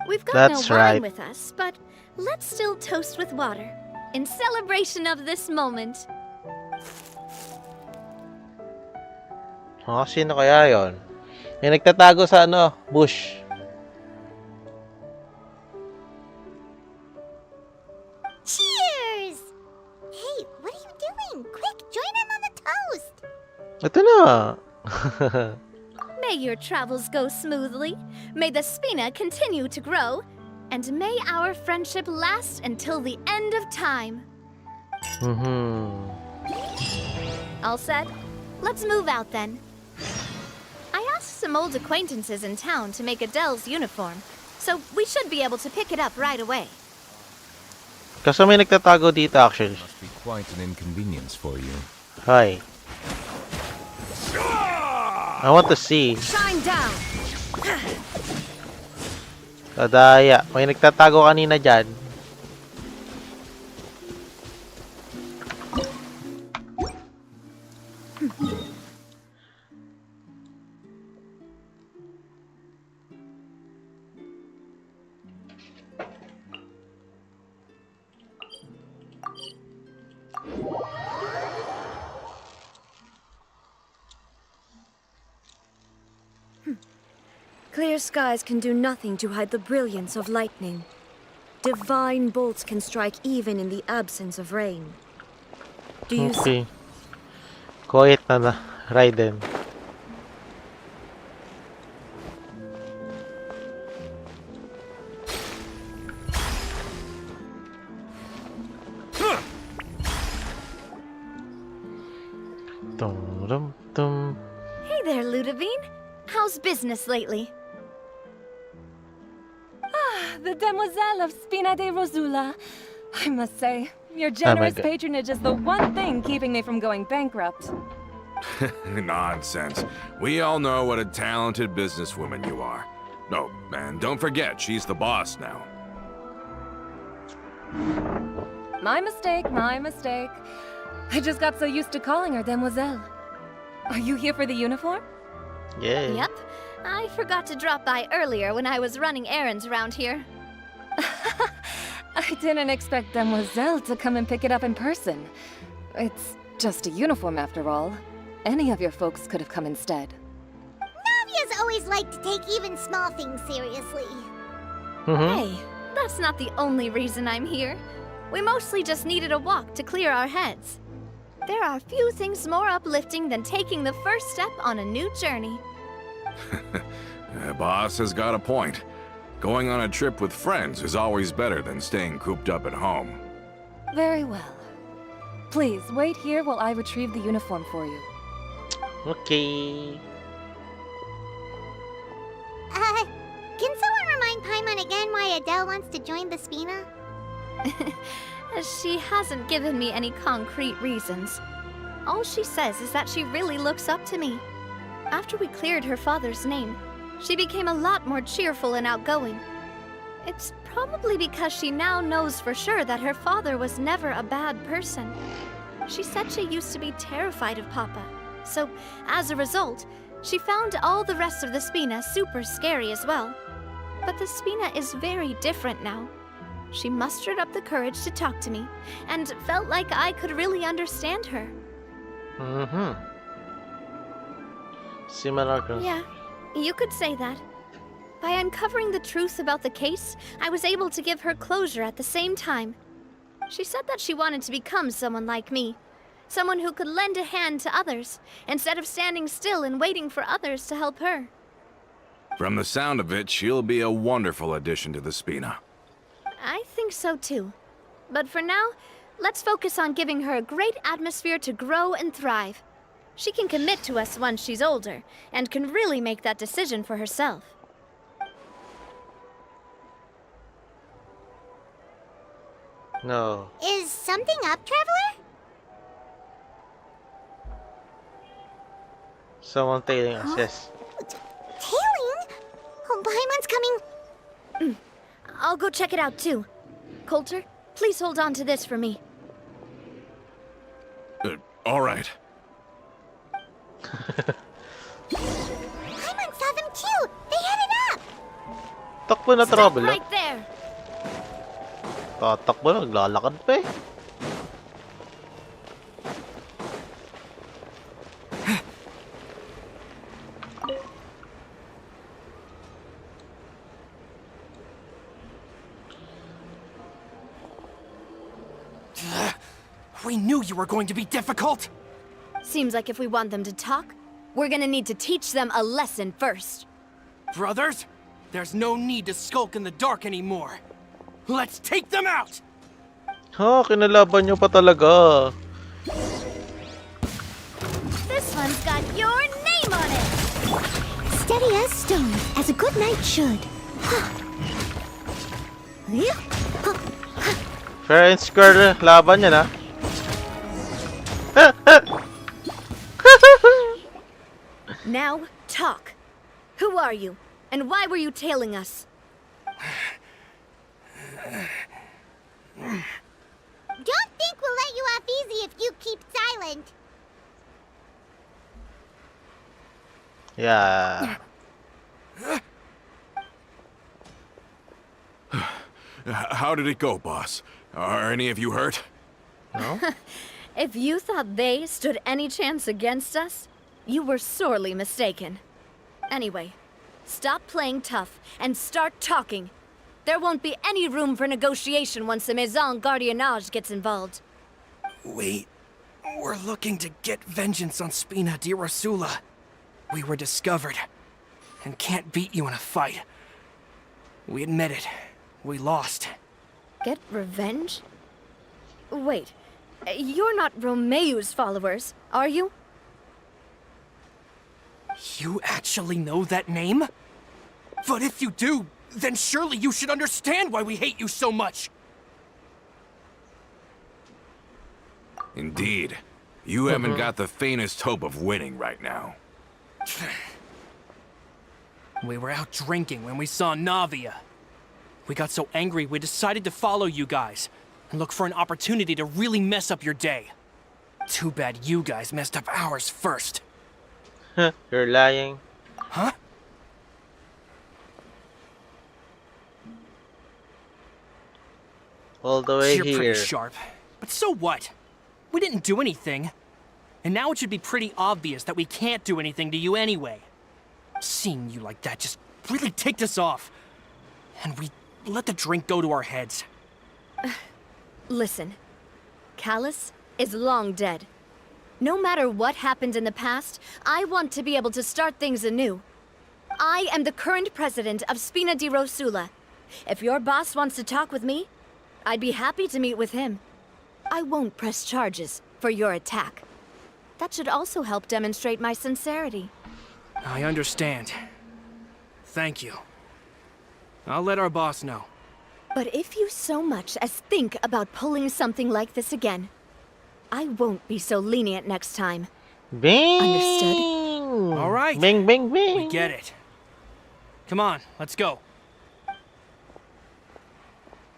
We've got That's no wine right. with us, but let's still toast with water in celebration of this moment. Oh, sino kaya yon? Yung nagtatago sa bush. Ito na. May your travels go smoothly, may the Spina continue to grow, and may our friendship last until the end of time. Mhm. All said? Let's move out then. I asked some old acquaintances in town to make Adele's uniform, so we should be able to pick it up right away. Kaso may nagtatago dito actually. Must be quite an inconvenience for you. Hi. I want to see. Shine down! Kadaya. May nagtatago kanina dyan. Clear skies can do nothing to hide the brilliance of lightning. Divine bolts can strike even in the absence of rain. Do you see? Okay. Quiet na Raiden. Dum dum. Hey there, Ludovine. How's business lately? The Demoiselle of Spina de Rosula. I must say, your generous God. patronage is the one thing keeping me from going bankrupt. Nonsense. We all know what a talented businesswoman you are. No, and don't forget, she's the boss now. My mistake, my mistake. I just got so used to calling her Demoiselle. Are you here for the uniform? Yeah. Yep. I forgot to drop by earlier when I was running errands around here. I didn't expect Demoiselle to come and pick it up in person. It's just a uniform after all. Any of your folks could have come instead. Navia's always liked to take even small things seriously. Hey, that's not the only reason I'm here. We mostly just needed a walk to clear our heads. There are few things more uplifting than taking the first step on a new journey. Boss has got a point. Going on a trip with friends is always better than staying cooped up at home. Very well. Please, wait here while I retrieve the uniform for you. Okay. Can someone remind Paimon again why Adele wants to join the Spina? She hasn't given me any concrete reasons. All she says is that she really looks up to me. After we cleared her father's name, she became a lot more cheerful and outgoing. It's probably because she now knows for sure that her father was never a bad person. She said she used to be terrified of Papa, so as a result, she found all the rest of the Spina super scary as well. But the Spina is very different now. She mustered up the courage to talk to me, and felt like I could really understand her. Similar to... Yeah, you could say that. By uncovering the truth about the case, I was able to give her closure at the same time. She said that she wanted to become someone like me. Someone who could lend a hand to others, instead of standing still and waiting for others to help her. From the sound of it, she'll be a wonderful addition to the Spina. I think so too. But for now, let's focus on giving her a great atmosphere to grow and thrive. She can commit to us once she's older, and can really make that decision for herself. No. Is something up, Traveler? Someone tailing us, yes. Tailing? Oh, Paimon's coming. I'll go check it out too. Coulter, please hold on to this for me. All right. Paimon saw them too. They headed up. Takbo na Stop trouble. right there! Tatakbo na, naglalakad pa eh. We knew you were going to be difficult! Seems like if we want them to talk, we're gonna need to teach them a lesson first. Brothers, there's no need to skulk in the dark anymore. Let's take them out! Ha, kinalaban nyo pa talaga. This one's got your name on it! Steady as stone, as a good knight should. Fair and square laban yan, ha? Now, talk. Who are you? And why were you tailing us? Don't think we'll let you off easy if you keep silent. Yeah. How did it go, boss? Are any of you hurt? No? If you thought they stood any chance against us, you were sorely mistaken. Anyway, stop playing tough and start talking. There won't be any room for negotiation once the Maison Gardiennage gets involved. We're looking to get vengeance on Spina di Rosula. We were discovered, and can't beat you in a fight. We admit it. We lost. Get revenge? Wait, you're not Romeu's followers, are you? You actually know that name? But if you do, then surely you should understand why we hate you so much. Indeed. You haven't got the faintest hope of winning right now. We were out drinking when we saw Navia. We got so angry we decided to follow you guys and look for an opportunity to really mess up your day. Too bad you guys messed up ours first. You're lying. Huh? All the way You're here. pretty sharp. But so what? We didn't do anything. And now it should be pretty obvious that we can't do anything to you anyway. Seeing you like that just really ticked us off. And we let the drink go to our heads. Listen, Callus is long dead. No matter what happened in the past, I want to be able to start things anew. I am the current president of Spina di Rosula. If your boss wants to talk with me, I'd be happy to meet with him. I won't press charges for your attack. That should also help demonstrate my sincerity. I understand. Thank you. I'll let our boss know. But if you so much as think about pulling something like this again, I won't be so lenient next time. Bing! Understood? All right. Bing, bing, bing! We get it. Come on, let's go.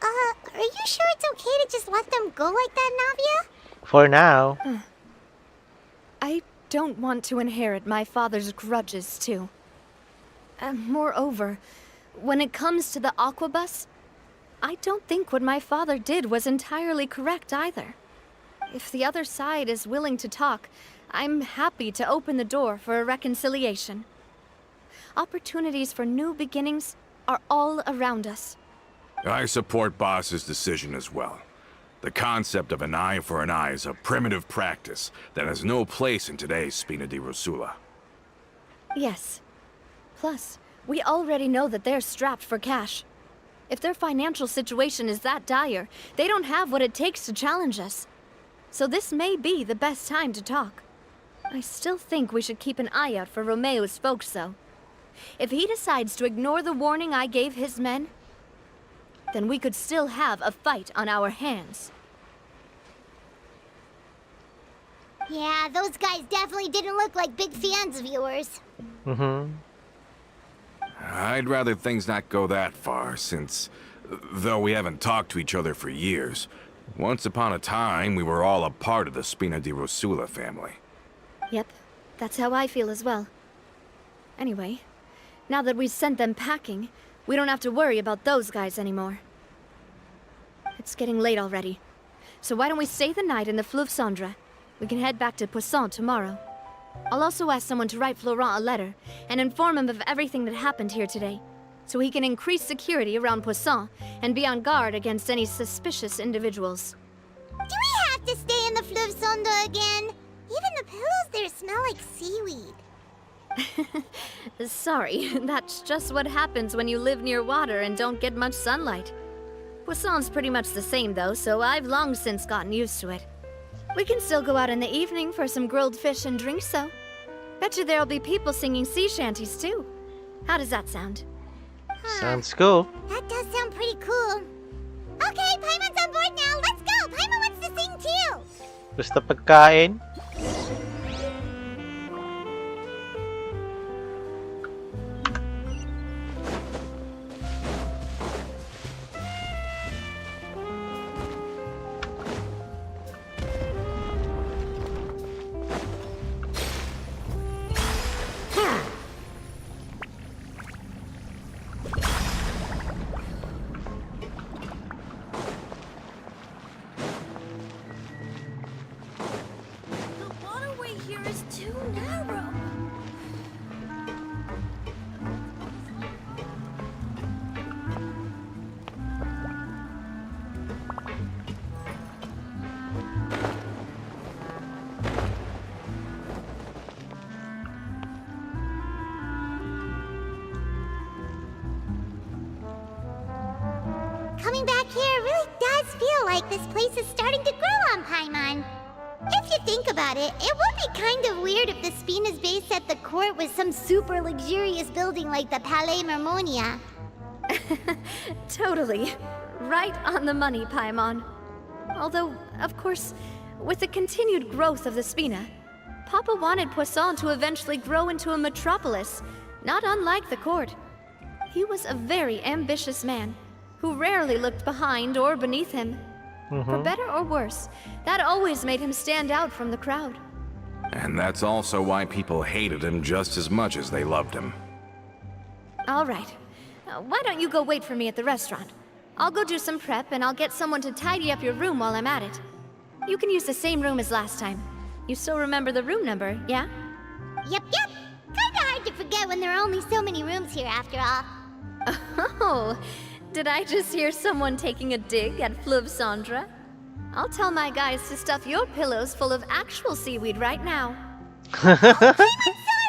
Are you sure it's okay to just let them go like that, Navia? For now. I don't want to inherit my father's grudges, too. Moreover, when it comes to the Aquabus, I don't think what my father did was entirely correct either. If the other side is willing to talk, I'm happy to open the door for a reconciliation. Opportunities for new beginnings are all around us. I support Boss's decision as well. The concept of an eye for an eye is a primitive practice that has no place in today's Spina di Rosula. Yes. Plus, we already know that they're strapped for cash. If their financial situation is that dire, they don't have what it takes to challenge us. So this may be the best time to talk. I still think we should keep an eye out for Romeu's folks, though. If he decides to ignore the warning I gave his men, then we could still have a fight on our hands. Yeah, those guys definitely didn't look like big fans of yours. I'd rather things not go that far, since, though we haven't talked to each other for years, once upon a time we were all a part of the Spina di Rosula family. Yep, that's how I feel as well. Anyway, now that we've sent them packing, we don't have to worry about those guys anymore. It's getting late already, so why don't we stay the night in the Fleuve Cendre? We can head back to Poisson tomorrow. I'll also ask someone to write Florent a letter and inform him of everything that happened here today, so he can increase security around Poisson and be on guard against any suspicious individuals. Do we have to stay in the Fleuve Cendre again? Even the pillows smell like seaweed. Sorry, that's just what happens when you live near water and don't get much sunlight. Poisson's pretty much the same though, so I've long since gotten used to it. We can still go out in the evening for some grilled fish and drinks though. Bet you there'll be people singing sea shanties too. How does that sound? Sounds cool. That does sound pretty cool. Okay, Paimon's on board now. Let's go. Paimon wants to sing too. Basta pagkain. The waterway here is too narrow. Coming back here really does feel like this place is starting to grow on Paimon. If you think about it, it would be kind of weird if the Spina's base at the court was some super luxurious building like the Palais Mermonia. Totally. Right on the money, Paimon. Although, of course, with the continued growth of the Spina, Papa wanted Poisson to eventually grow into a metropolis, not unlike the court. He was a very ambitious man, who rarely looked behind or beneath him. For better or worse, that always made him stand out from the crowd. And that's also why people hated him just as much as they loved him. All right. Why don't you go wait for me at the restaurant? I'll go do some prep and I'll get someone to tidy up your room while I'm at it. You can use the same room as last time. You still remember the room number, yeah? Yep. Kinda hard to forget when there are only so many rooms here after all. Oh, did I just hear someone taking a dig at Fleuve Cendre? I'll tell my guys to stuff your pillows full of actual seaweed right now. Please have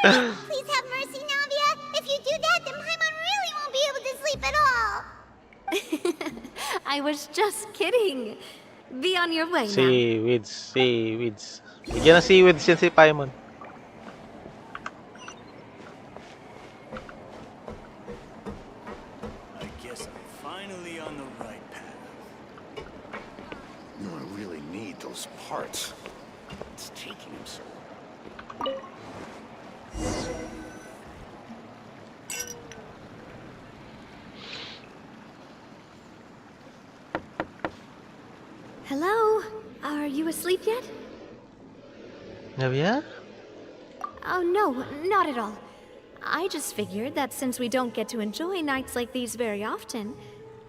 mercy, Navia. If you do that, then Paimon really won't be able to sleep at all. I was just kidding. Be on your way now. Seaweeds. Bigyan ng seaweeds yan si Paimon. I guess I'm finally on the right path. No, I really need those parts. It's taking him so long. Hello? Are you asleep yet? Navia? Oh, no, not at all. I just figured that since we don't get to enjoy nights like these very often,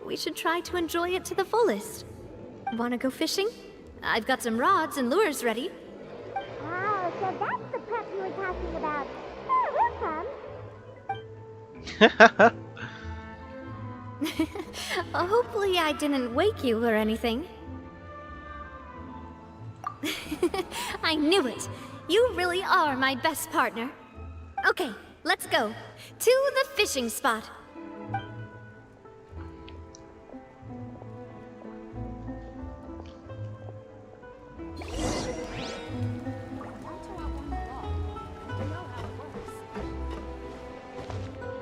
we should try to enjoy it to the fullest. Wanna go fishing? I've got some rods and lures ready. Oh, so that's the prep you were talking about. We'll come. Hopefully I didn't wake you or anything. I knew it! You really are my best partner. Okay, let's go. To the fishing spot.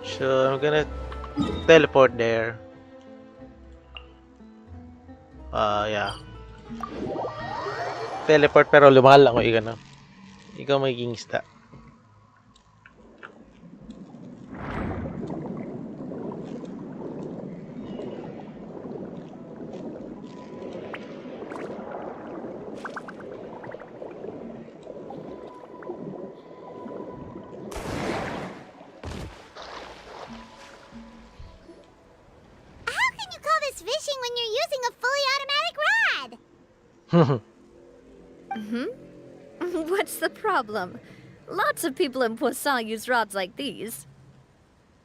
So I'm gonna teleport there. Yeah. Teleport pero lumakal ako ikaw na. Ikaw magiging isda. How can you call this fishing when you're using a fully automatic rod? What's the problem? Lots of people in Poisson use rods like these.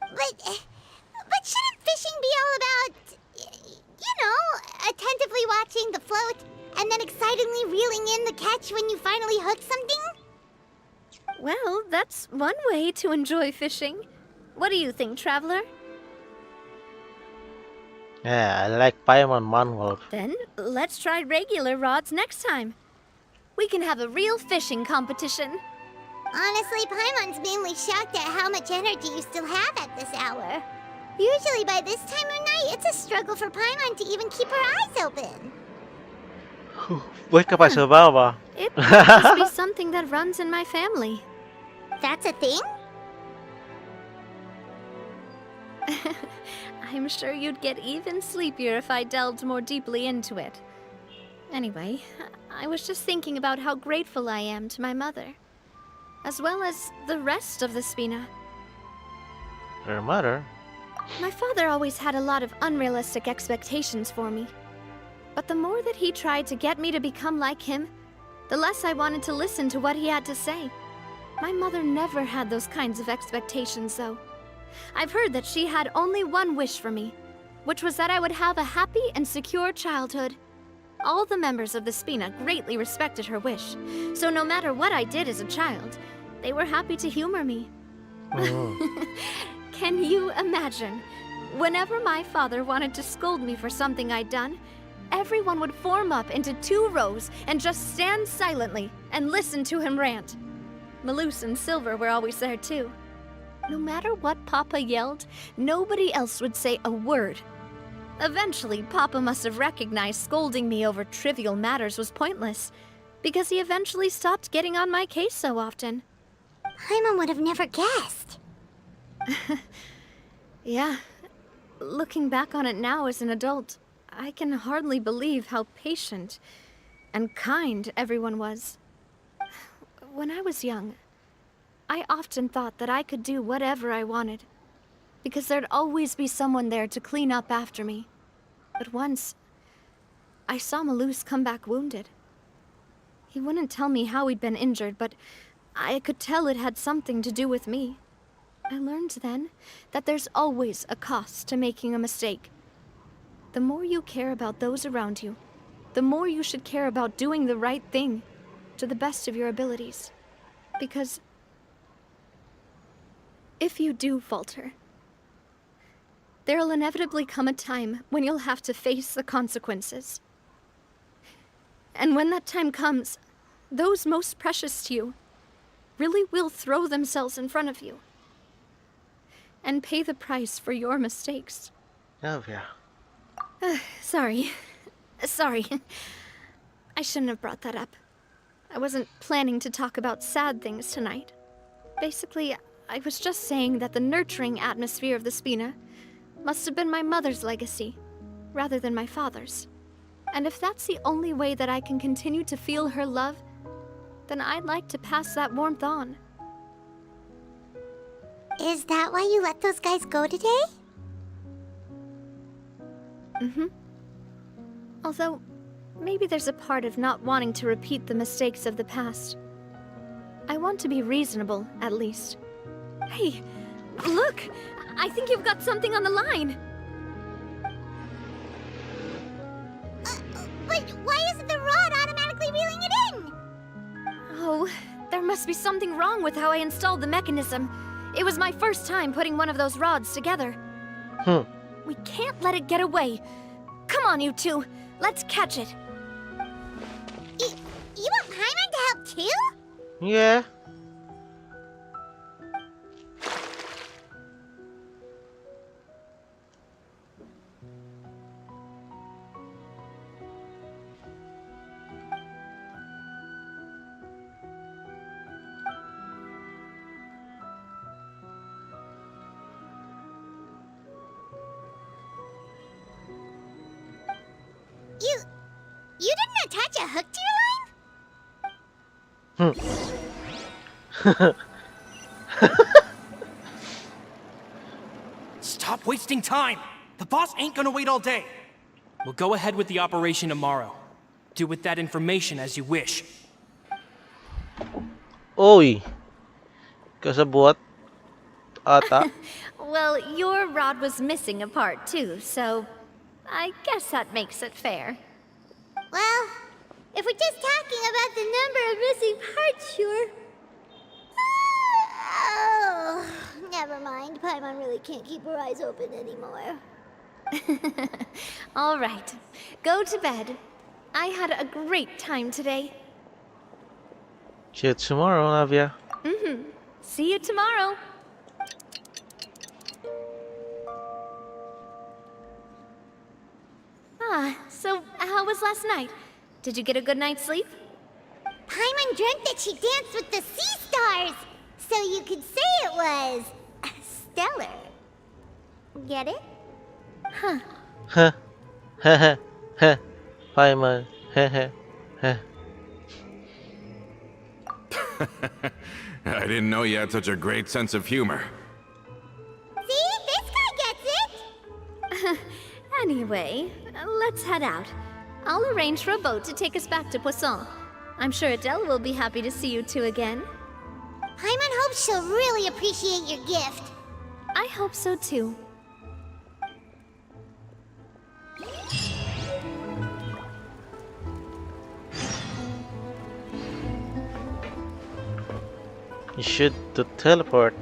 But shouldn't fishing be all about, you know, attentively watching the float and then excitedly reeling in the catch when you finally hook something? Well, that's one way to enjoy fishing. What do you think, traveler? Yeah, I like Paimon Manwolf. Then let's try regular rods next time. We can have a real fishing competition. Honestly, Paimon's mainly shocked at how much energy you still have at this hour. Usually by this time of night, it's a struggle for Paimon to even keep her eyes open. Buhay ka pa sa baba. It must be something that runs in my family. That's a thing? I'm sure you'd get even sleepier if I delved more deeply into it. Anyway, I was just thinking about how grateful I am to my mother, as well as the rest of the Spina. Her mother? My father always had a lot of unrealistic expectations for me. But the more that he tried to get me to become like him, the less I wanted to listen to what he had to say. My mother never had those kinds of expectations, though. I've heard that she had only one wish for me, which was that I would have a happy and secure childhood. All the members of the Spina greatly respected her wish, so no matter what I did as a child, they were happy to humor me. Can you imagine? Whenever my father wanted to scold me for something I'd done, everyone would form up into 2 rows and just stand silently and listen to him rant. Malus and Silver were always there too. No matter what Papa yelled, nobody else would say a word. Eventually, Papa must have recognized scolding me over trivial matters was pointless, because he eventually stopped getting on my case so often. Paimon would have never guessed. Yeah. Looking back on it now as an adult, I can hardly believe how patient and kind everyone was. When I was young, I often thought that I could do whatever I wanted, because there'd always be someone there to clean up after me. But once, I saw Malus come back wounded. He wouldn't tell me how he'd been injured, but I could tell it had something to do with me. I learned then that there's always a cost to making a mistake. The more you care about those around you, the more you should care about doing the right thing to the best of your abilities. Because if you do falter, there'll inevitably come a time when you'll have to face the consequences. And when that time comes, those most precious to you really will throw themselves in front of you and pay the price for your mistakes. Oh, yeah. Sorry. I shouldn't have brought that up. I wasn't planning to talk about sad things tonight. Basically, I was just saying that the nurturing atmosphere of the Spina must have been my mother's legacy, rather than my father's. And if that's the only way that I can continue to feel her love, then I'd like to pass that warmth on. Is that why you let those guys go today? Mm-hmm. Although, maybe there's a part of not wanting to repeat the mistakes of the past. I want to be reasonable, at least. Hey, look! I think you've got something on the line! But why isn't the rod automatically reeling it in? Oh, there must be something wrong with how I installed the mechanism. It was my first time putting one of those rods together. We can't let it get away. Come on, you two. Let's catch it. You want Paimon to help too? Yeah. You didn't attach a hook to your line? Stop wasting time! The boss ain't gonna wait all day. We'll go ahead with the operation tomorrow. Do with that information as you wish. Oy. Kasabot. Ata. Well, your rod was missing a part too, so I guess that makes it fair. Well, if we're just talking about the number of missing parts, sure. Never mind. Paimon really can't keep her eyes open anymore. All right, go to bed. I had a great time today. See you tomorrow, Navia. See you tomorrow. So how was last night? Did you get a good night's sleep? Paimon dreamt that she danced with the sea stars, so you could say it was stellar. Get it? Huh. Heh heh heh. Paimon. Heh heh heh. I didn't know you had such a great sense of humor. See? This guy gets it! Anyway, let's head out. I'll arrange for a boat to take us back to Poisson. I'm sure Adele will be happy to see you two again. Paimon hopes she'll really appreciate your gift. I hope so too. You should to teleport.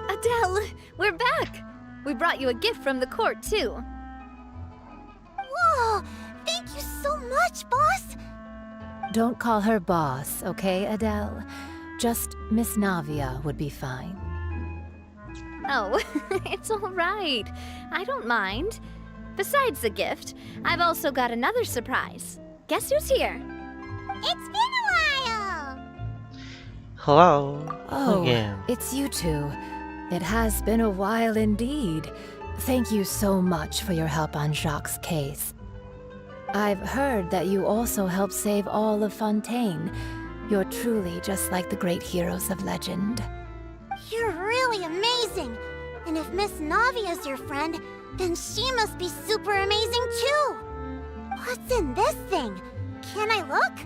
Adele, we're back! We brought you a gift from the court, too. Whoa! Thank you so much, boss! Don't call her boss, okay, Adele? Just Miss Navia would be fine. Oh, it's all right. I don't mind. Besides the gift, I've also got another surprise. Guess who's here? It's been a while! Hello. Oh, Again. it's you two. It has been a while indeed. Thank you so much for your help on Jacques' case. I've heard that you also helped save all of Fontaine. You're truly just like the great heroes of legend. You're really amazing! And if Miss Navia's your friend, then she must be super amazing too! What's in this thing? Can I look?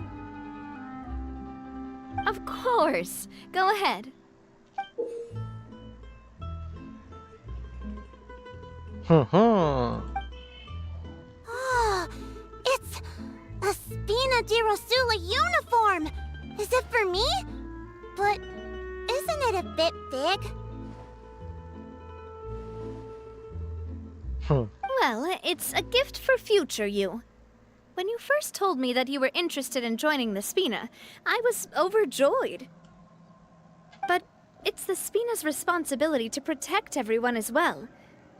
Of course. Go ahead. Oh, it's a Spina di Rosula uniform! Is it for me? But isn't it a bit big? Well, it's a gift for future you. When you first told me that you were interested in joining the Spina, I was overjoyed. But it's the Spina's responsibility to protect everyone as well.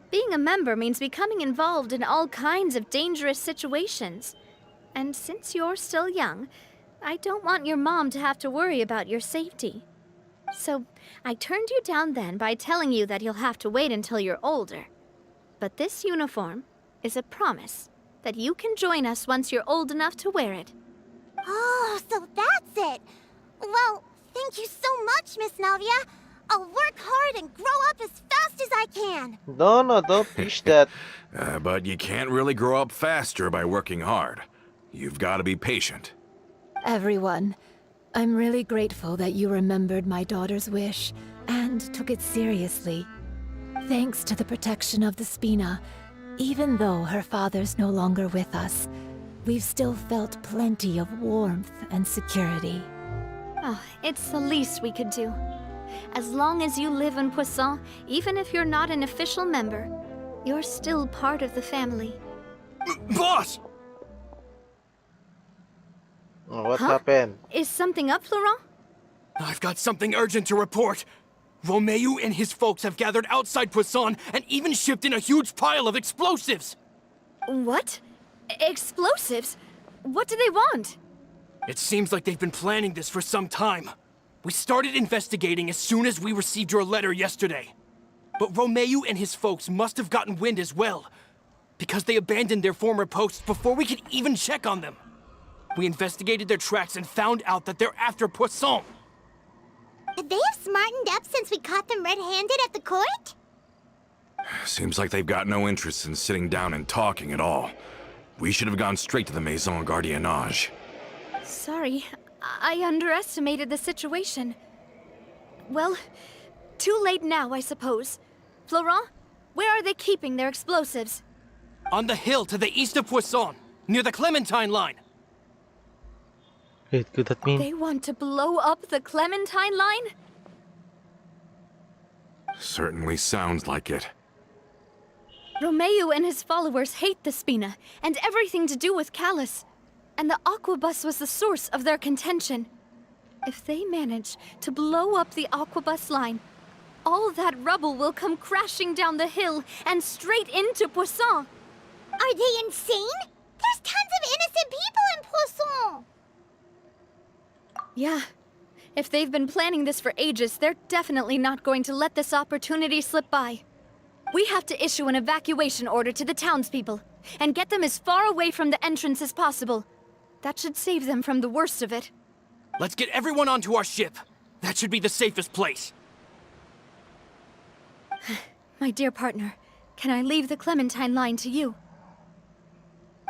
Being a member means becoming involved in all kinds of dangerous situations. And since you're still young, I don't want your mom to have to worry about your safety. So I turned you down then by telling you that you'll have to wait until you're older. But this uniform is a promise that you can join us once you're old enough to wear it. Oh, so that's it! Well, thank you so much, Miss Navia! I'll work hard and grow up as fast as I can! No, don't push that. But you can't really grow up faster by working hard. You've got to be patient. Everyone, I'm really grateful that you remembered my daughter's wish and took it seriously. Thanks to the protection of the Spina, even though her father's no longer with us, we've still felt plenty of warmth and security. Oh, it's the least we could do. As long as you live in Poisson, even if you're not an official member, you're still part of the family. Boss! What happened? Is something up, Florent? I've got something urgent to report. Romeu and his folks have gathered outside Poisson and even shipped in a huge pile of explosives. What? Explosives? What do they want? It seems like they've been planning this for some time. We started investigating as soon as we received your letter yesterday. But Romeu and his folks must have gotten wind as well, because they abandoned their former posts before we could even check on them. We investigated their tracks and found out that they're after Poisson. Could they have smartened up since we caught them red-handed at the court? Seems like they've got no interest in sitting down and talking at all. We should have gone straight to the Maison Gardiennage. Sorry, I underestimated the situation. Well, too late now, I suppose. Florent, where are they keeping their explosives? On the hill to the east of Poisson, near the Clementine line. Wait, could that mean? They want to blow up the Clementine line? Certainly sounds like it. Romeo and his followers hate the Spina, and everything to do with Callus. And the Aquabus was the source of their contention. If they manage to blow up the Aquabus line, all that rubble will come crashing down the hill and straight into Poisson. Are they insane? There's tons of innocent people in Poisson! Yeah. If they've been planning this for ages, they're definitely not going to let this opportunity slip by. We have to issue an evacuation order to the townspeople, and get them as far away from the entrance as possible. That should save them from the worst of it. Let's get everyone onto our ship. That should be the safest place. My dear partner, can I leave the Clementine line to you?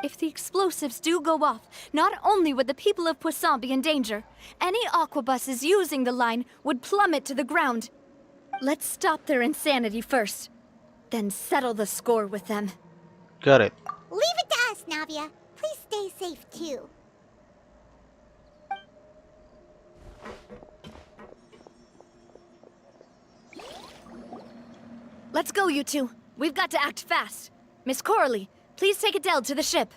If the explosives do go off, not only would the people of Poisson be in danger, any aquabuses using the line would plummet to the ground. Let's stop their insanity first, then settle the score with them. Got it. Leave it to us, Navia. Please stay safe, too. Let's go, you two. We've got to act fast. Miss Coralie, please take Adele to the ship.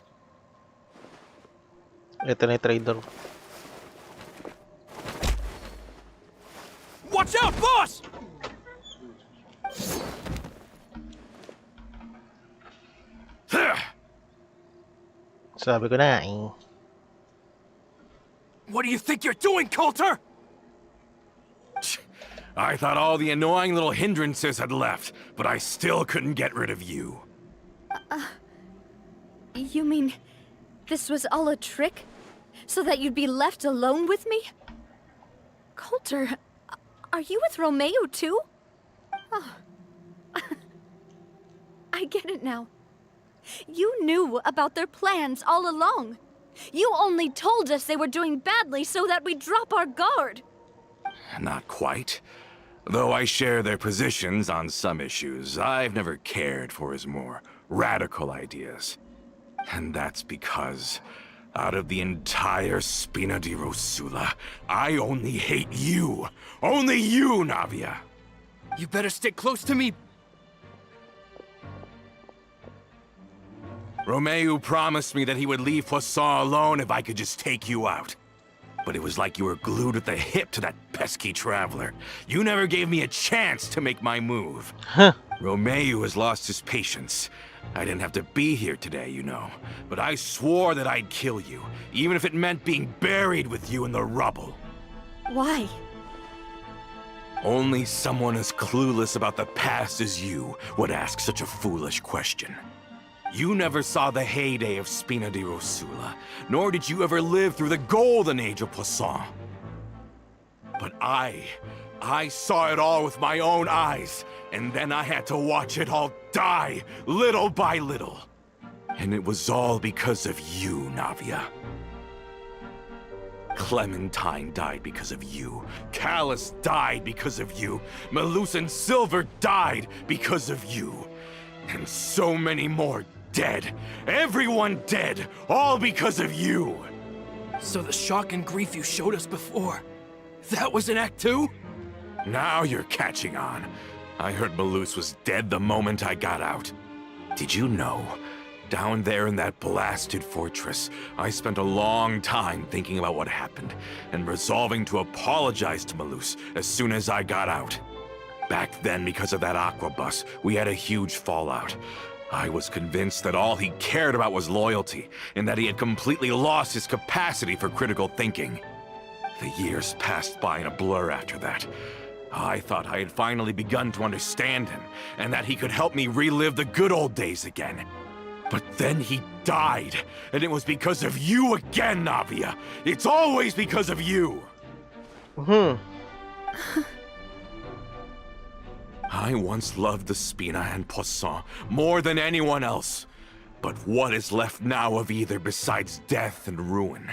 Ito na yung trader. Watch out, boss! Sabi ko na eh. What do you think you're doing, Coulter? I thought all the annoying little hindrances had left, but I still couldn't get rid of you. You mean this was all a trick? So that you'd be left alone with me? Coulter, are you with Romeo too? Oh. I get it now. You knew about their plans all along. You only told us they were doing badly so that we'd drop our guard. Not quite. Though I share their positions on some issues, I've never cared for his more radical ideas. And that's because, out of the entire Spina di Rosula, I only hate you. Only you, Navia. You better stick close to me. Romeo promised me that he would leave Poisson alone if I could just take you out. But it was like you were glued at the hip to that pesky traveler. You never gave me a chance to make my move. Huh. Romeo has lost his patience. I didn't have to be here today, you know. But I swore that I'd kill you, even if it meant being buried with you in the rubble. Why? Only someone as clueless about the past as you would ask such a foolish question. You never saw the heyday of Spina di Rosula, nor did you ever live through the golden age of Poisson. But I saw it all with my own eyes, and then I had to watch it all die, little by little. And it was all because of you, Navia. Clementine died because of you. Callus died because of you. Malus and Silver died because of you. And so many more dead. Everyone dead, all because of you. So the shock and grief you showed us before, that was in Act 2? Now you're catching on. I heard Malus was dead the moment I got out. Did you know? Down there in that blasted fortress, I spent a long time thinking about what happened, and resolving to apologize to Malus as soon as I got out. Back then, because of that aquabus, we had a huge fallout. I was convinced that all he cared about was loyalty, and that he had completely lost his capacity for critical thinking. The years passed by in a blur after that. I thought I had finally begun to understand him, and that he could help me relive the good old days again. But then he died, and it was because of you again, Navia. It's always because of you. I once loved the Spina and Poisson more than anyone else. But what is left now of either besides death and ruin?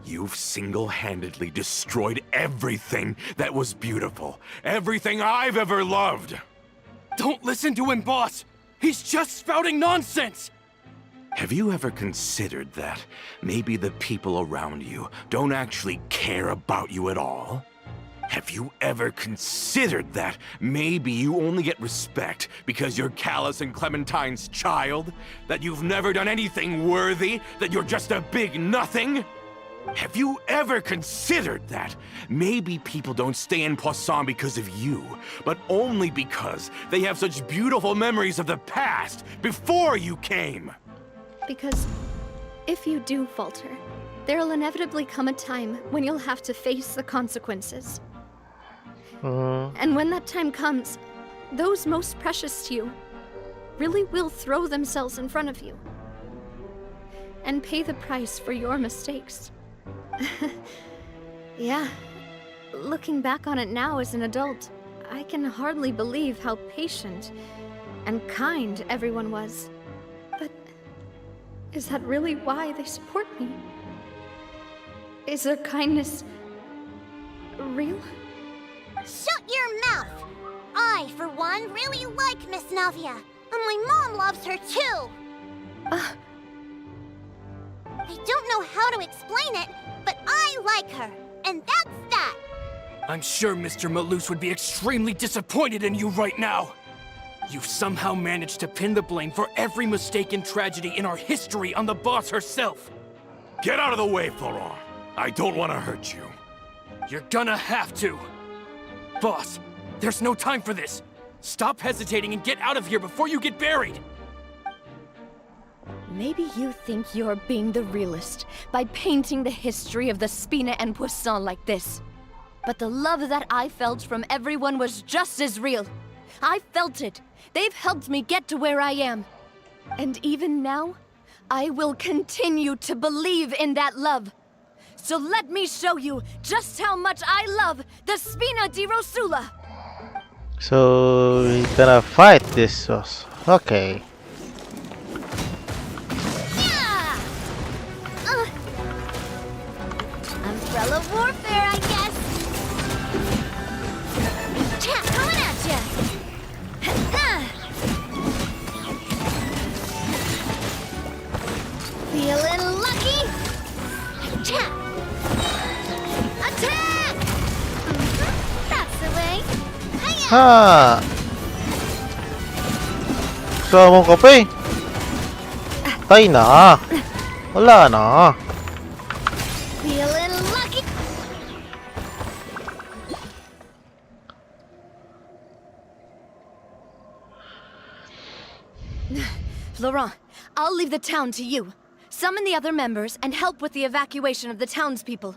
You've single-handedly destroyed everything that was beautiful. Everything I've ever loved. Don't listen to him, boss! He's just spouting nonsense! Have you ever considered that maybe the people around you don't actually care about you at all? Have you ever considered that maybe you only get respect because you're Callus and Clementine's child? That you've never done anything worthy? That you're just a big nothing? Have you ever considered that maybe people don't stay in Poisson because of you, but only because they have such beautiful memories of the past before you came? Because if you do falter, there'll inevitably come a time when you'll have to face the consequences. And when that time comes, those most precious to you really will throw themselves in front of you and pay the price for your mistakes. Yeah, looking back on it now as an adult, I can hardly believe how patient and kind everyone was. But is that really why they support me? Is their kindness real? Shut your mouth! I, for one, really like Miss Navia. And my mom loves her too! I don't know how to explain it, but I like her. And that's that! I'm sure Mr. Malus would be extremely disappointed in you right now! You've somehow managed to pin the blame for every mistake and tragedy in our history on the boss herself! Get out of the way, Florent! I don't want to hurt you. You're gonna have to! Boss, there's no time for this! Stop hesitating and get out of here before you get buried! Maybe you think you're being the realist by painting the history of the Spina and Poisson like this. But the love that I felt from everyone was just as real. I felt it. They've helped me get to where I am. And even now, I will continue to believe in that love. So let me show you just how much I love the Spina di Rosula. So we're gonna fight this boss. Okay. Yeah! Umbrella warfare, I guess. Chat coming at ya. Feeling lucky? Chat. Attack! That's the way. Hiya! Ha! Gusto mong kape? Tay na. Wala na. Feeling lucky. Laurent, I'll leave the town to you. Summon the other members and help with the evacuation of the townspeople.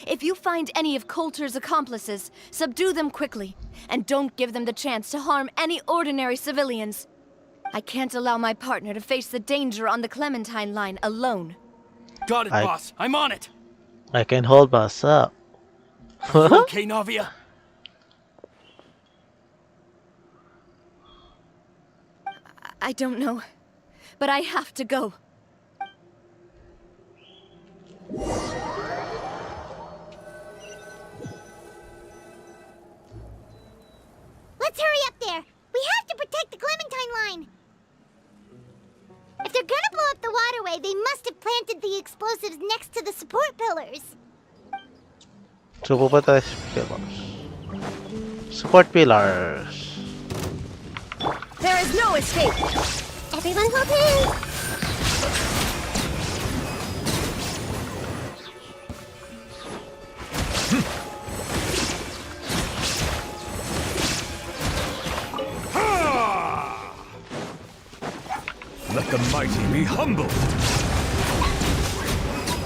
If you find any of Coulter's accomplices, subdue them quickly, and don't give them the chance to harm any ordinary civilians. I can't allow my partner to face the danger on the Clementine line alone. Got it, boss. I'm on it. I can hold myself. You okay, Navia? I don't know, but I have to go. Let's hurry up there. We have to protect the Clementine line. If they're gonna blow up the waterway, they must have planted the explosives next to the support pillars. So pupunta tayo sa pillars. Support pillars. There is no escape. Everyone hold hands. Let the mighty be humbled.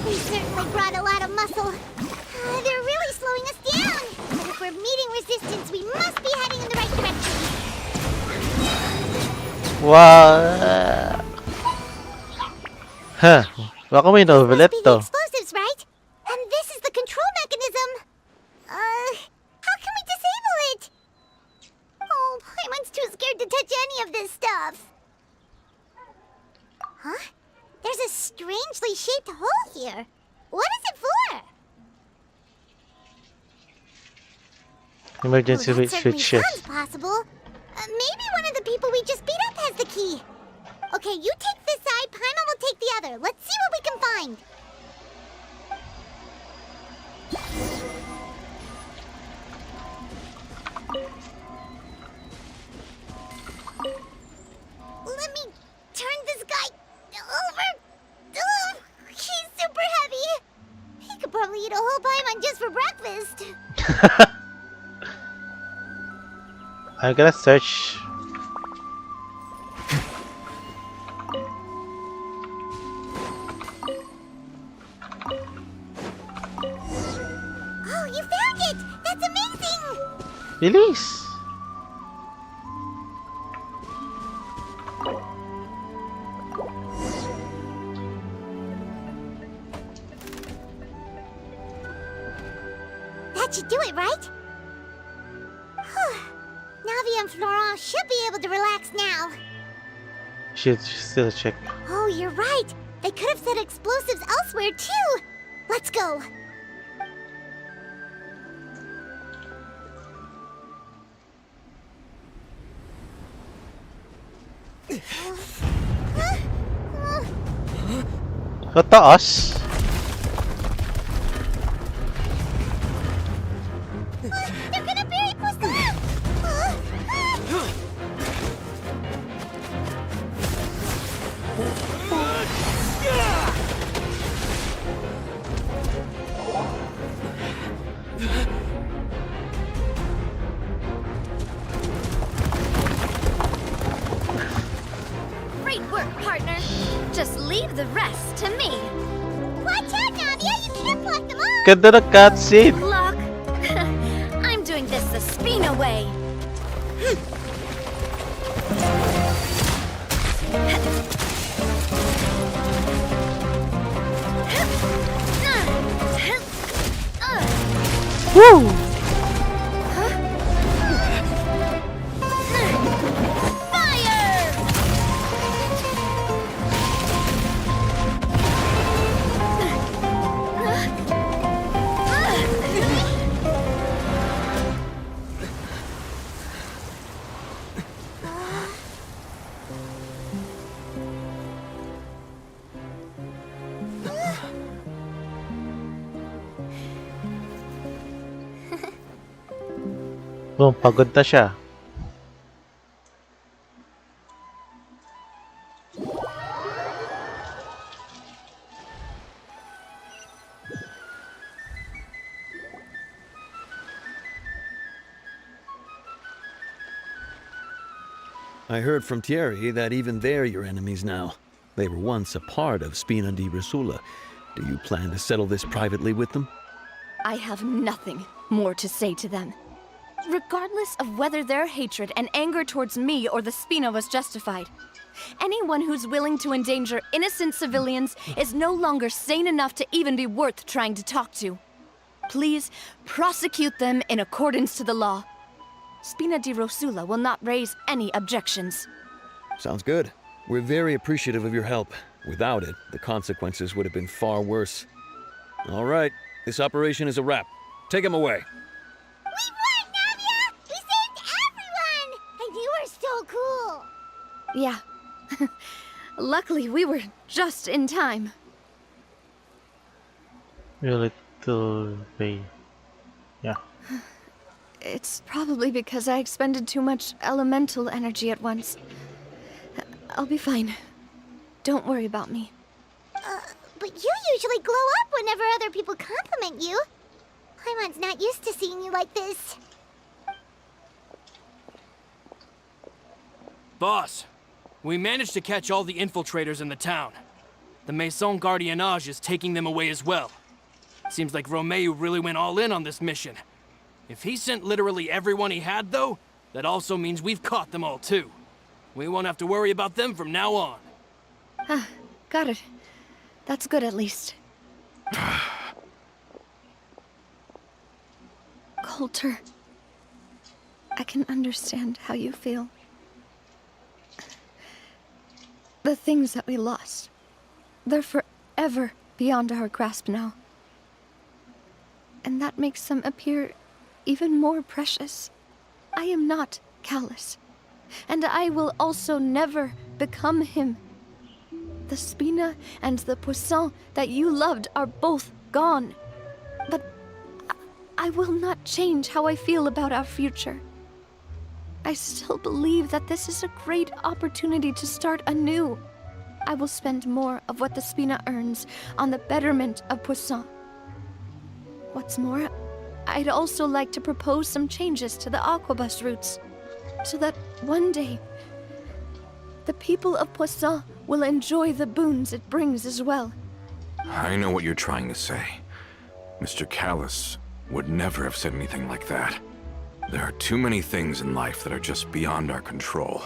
We certainly brought a lot of muscle. They're really slowing us down. But if we're meeting resistance, we must be heading in the right direction. Wow. Huh. Baka may This novelet must be the to. explosives, right? And this is the control mechanism. How can we disable it? Oh, Paimon's too scared to touch any of this stuff. Huh? There's a strangely shaped hole here. What is it for? Emergency Well, that certainly switches. sounds possible. Maybe one of the people we just beat up has the key. Okay, you take this side, Paimon will take the other. Let's see what we can find. Let me turn this guy over. Ugh, he's super heavy. He could probably eat a whole Paimon just for breakfast. I'm gonna search. Oh, you found it! That's amazing! Release. That should do it, right? Whew. Navi and Florent should be able to relax now. Should still check. Oh, you're right. They could have set explosives elsewhere, too. Let's go. Sa taas. They're gonna bury Poisson! Great work, partner. Just leave the rest to me. Watch out, Navia! You can't block them all! Ganda ng cutscene. Look, I'm doing this the Spina way. Woo! Fire! Boom, pagod na siya. I heard from Thierry that even they're your enemies now. They were once a part of Spina di Rosula. Do you plan to settle this privately with them? I have nothing more to say to them. Regardless of whether their hatred and anger towards me or the Spina was justified, anyone who's willing to endanger innocent civilians is no longer sane enough to even be worth trying to talk to. Please prosecute them in accordance to the law. Spina di Rosula will not raise any objections. Sounds good. We're very appreciative of your help. Without it, the consequences would have been far worse. All right, this operation is a wrap. Take him away. We won, Navia! We saved everyone! And you were so cool! Yeah. Luckily, we were just in time. Your little baby. Yeah. It's probably because I expended too much elemental energy at once. I'll be fine. Don't worry about me. But you usually glow up whenever other people compliment you. Paimon's not used to seeing you like this. Boss, we managed to catch all the infiltrators in the town. The Maison Gardiennage is taking them away as well. Seems like Romeo really went all in on this mission. If he sent literally everyone he had, though, that also means we've caught them all, too. We won't have to worry about them from now on. Got it. That's good at least. Coulter, I can understand how you feel. The things that we lost, they're forever beyond our grasp now. And that makes them appear even more precious. I am not Callus, and I will also never become him. The Spina and the Poisson that you loved are both gone. But I will not change how I feel about our future. I still believe that this is a great opportunity to start anew. I will spend more of what the Spina earns on the betterment of Poisson. What's more, I'd also like to propose some changes to the Aquabus routes, so that one day, the people of Poisson will enjoy the boons it brings as well. I know what you're trying to say. Mr. Callus would never have said anything like that. There are too many things in life that are just beyond our control.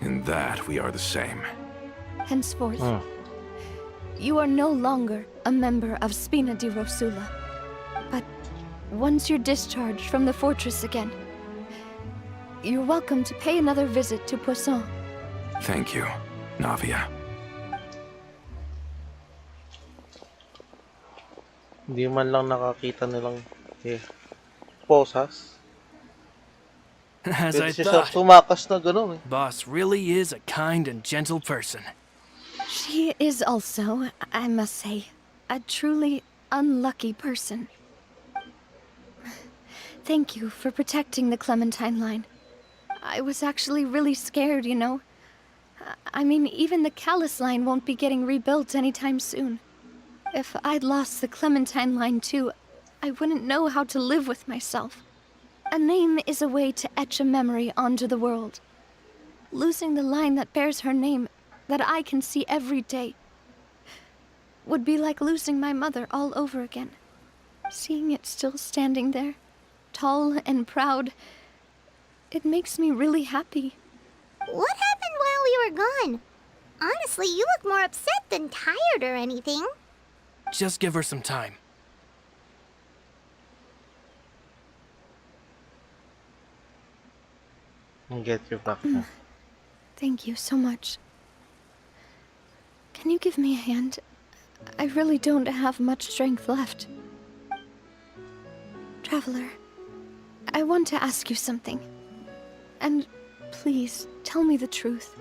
In that, we are the same. Henceforth, you are no longer a member of Spina di Rosula. But once you're discharged from the fortress again, you're welcome to pay another visit to Poisson. Thank you, Navia. Hindi man lang nakakita nilang posas. As I Pwede siya thought, tumakas na gano'n eh. Boss really is a kind and gentle person. She is also, I must say, a truly unlucky person. Thank you for protecting the Clementine line. I was actually really scared, you know. I mean, even the Callus line won't be getting rebuilt anytime soon. If I'd lost the Clementine line too, I wouldn't know how to live with myself. A name is a way to etch a memory onto the world. Losing the line that bears her name, that I can see every day, would be like losing my mother all over again. Seeing it still standing there, tall and proud, it makes me really happy. What happened while we were gone? Honestly, you look more upset than tired or anything. Just give her some time. And get you back now. Thank you so much. Can you give me a hand? I really don't have much strength left. Traveler, I want to ask you something. And please, tell me the truth.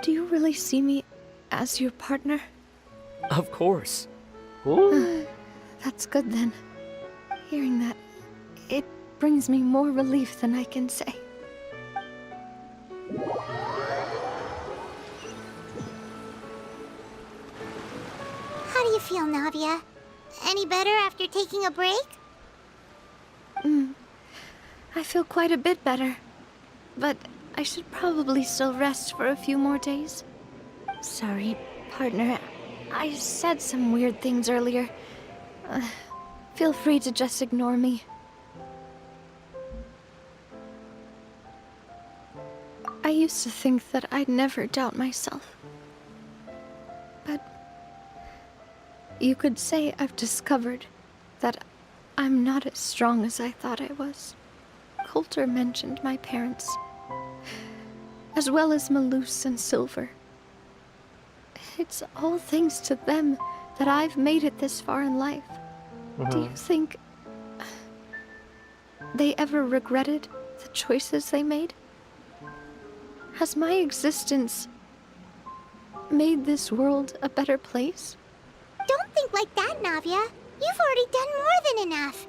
Do you really see me as your partner? Of course. That's good then. Hearing that, it brings me more relief than I can say. How do you feel, Navia? Any better after taking a break? I feel quite a bit better. But I should probably still rest for a few more days. Sorry, partner. I said some weird things earlier. Feel free to just ignore me. I used to think that I'd never doubt myself. But you could say I've discovered that I'm not as strong as I thought I was. Coulter mentioned my parents, as well as Malus and Silver. It's all thanks to them that I've made it this far in life. Do you think they ever regretted the choices they made? Has my existence made this world a better place? Don't think like that, Navia. You've already done more than enough.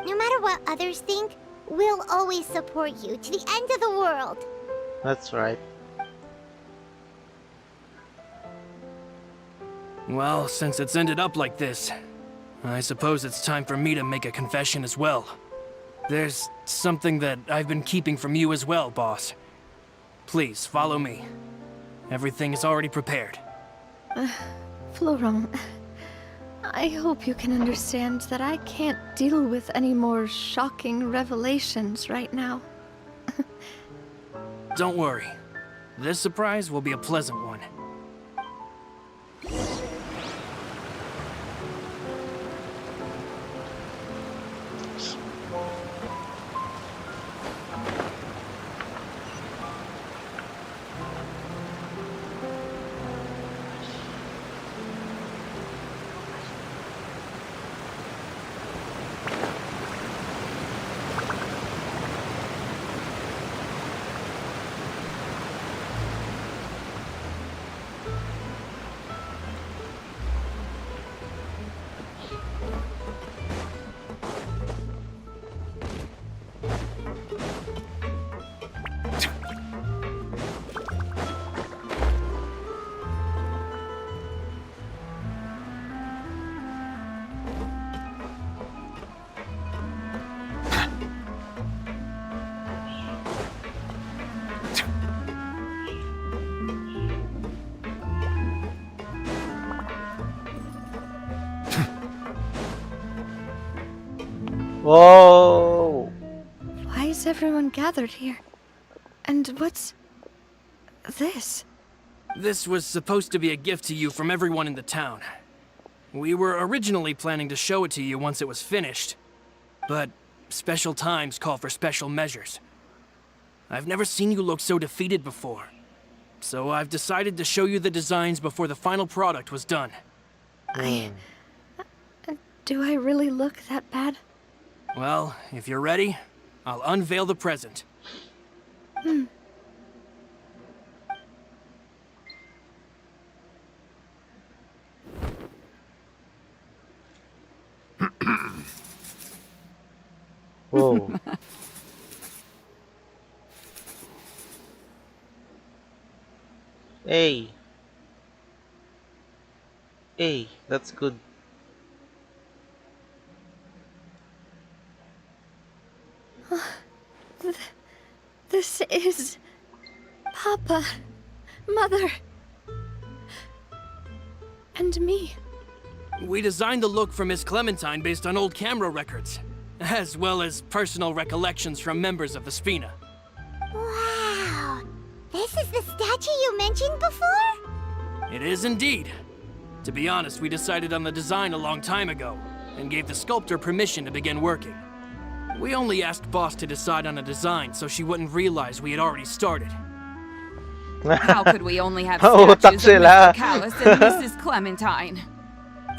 No matter what others think, we'll always support you to the end of the world. That's right. Well, since it's ended up like this, I suppose it's time for me to make a confession as well. There's something that I've been keeping from you as well, boss. Please, follow me. Everything is already prepared. Florent, I hope you can understand that I can't deal with any more shocking revelations right now. Don't worry. This surprise will be a pleasant one. Whoa! Why is everyone gathered here? And what's this? This was supposed to be a gift to you from everyone in the town. We were originally planning to show it to you once it was finished, but special times call for special measures. I've never seen you look so defeated before, so I've decided to show you the designs before the final product was done. Do I really look that bad? Well, if you're ready, I'll unveil the present. Whoa. Hey. Hey, that's good. This is... Papa, Mother, and me. We designed the look for Miss Clementine based on old camera records, as well as personal recollections from members of the Spina. Wow! This is the statue you mentioned before? It is indeed. To be honest, we decided on the design a long time ago, and gave the sculptor permission to begin working. We only asked Boss to decide on a design so she wouldn't realize we had already started. How could we only have Oh, statues of taksila. Mr. Callis and Mrs. Clementine?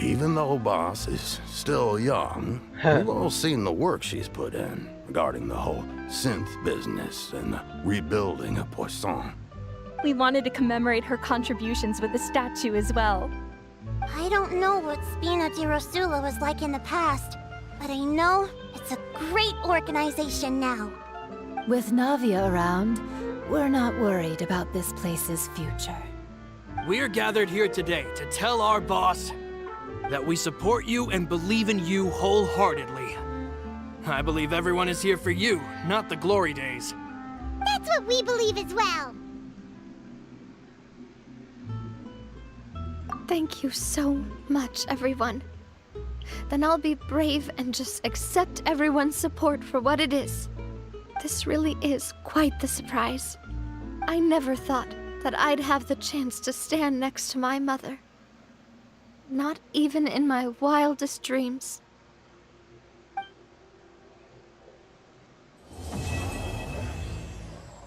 Even though Boss is still young, we've all seen the work she's put in regarding the whole synth business and the rebuilding of Poisson. We wanted to commemorate her contributions with a statue as well. I don't know what Spina di Rosula was like in the past, but I know it's a great organization now. With Navia around, we're not worried about this place's future. We're gathered here today to tell our boss that we support you and believe in you wholeheartedly. I believe everyone is here for you, not the glory days. That's what we believe as well. Thank you so much, everyone. Then I'll be brave and just accept everyone's support for what it is. This really is quite the surprise. I never thought that I'd have the chance to stand next to my mother. Not even in my wildest dreams.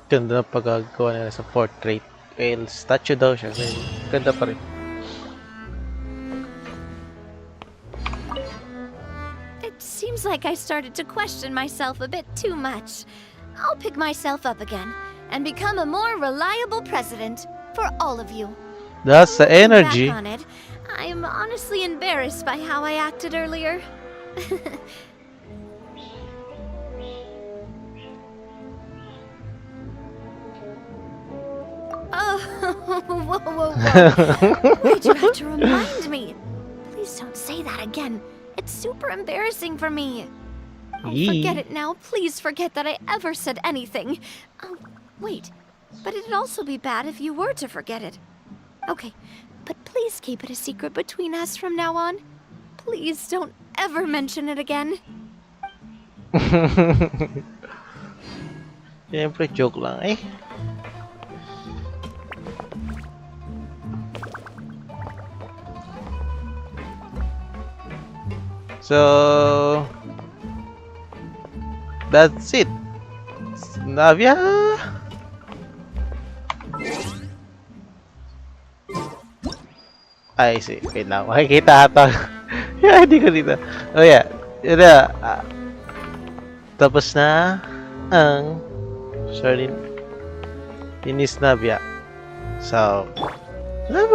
Ganda ng pagkagawa nila sa portrait. Well, statue daw siya. So, ganda pa rin. It seems like I started to question myself a bit too much. I'll pick myself up again and become a more reliable president for all of you. That's the energy. Back on it, I'm honestly embarrassed by how I acted earlier. Oh, whoa, whoa, whoa. Why'd you have to remind me? Please don't say that again. It's super embarrassing for me. Oh, forget it now. Please forget that I ever said anything. Oh, wait. But it'd also be bad if you were to forget it. Okay, but please keep it a secret between us from now on. Please don't ever mention it again. Siyempre, joke lang eh. So that's it. Navia. I see. Wait lang. Makikita ata. Yeah, hindi ko dito. Oh yeah. Yun na. Tapos na ang sorry. Inis Navia. So, love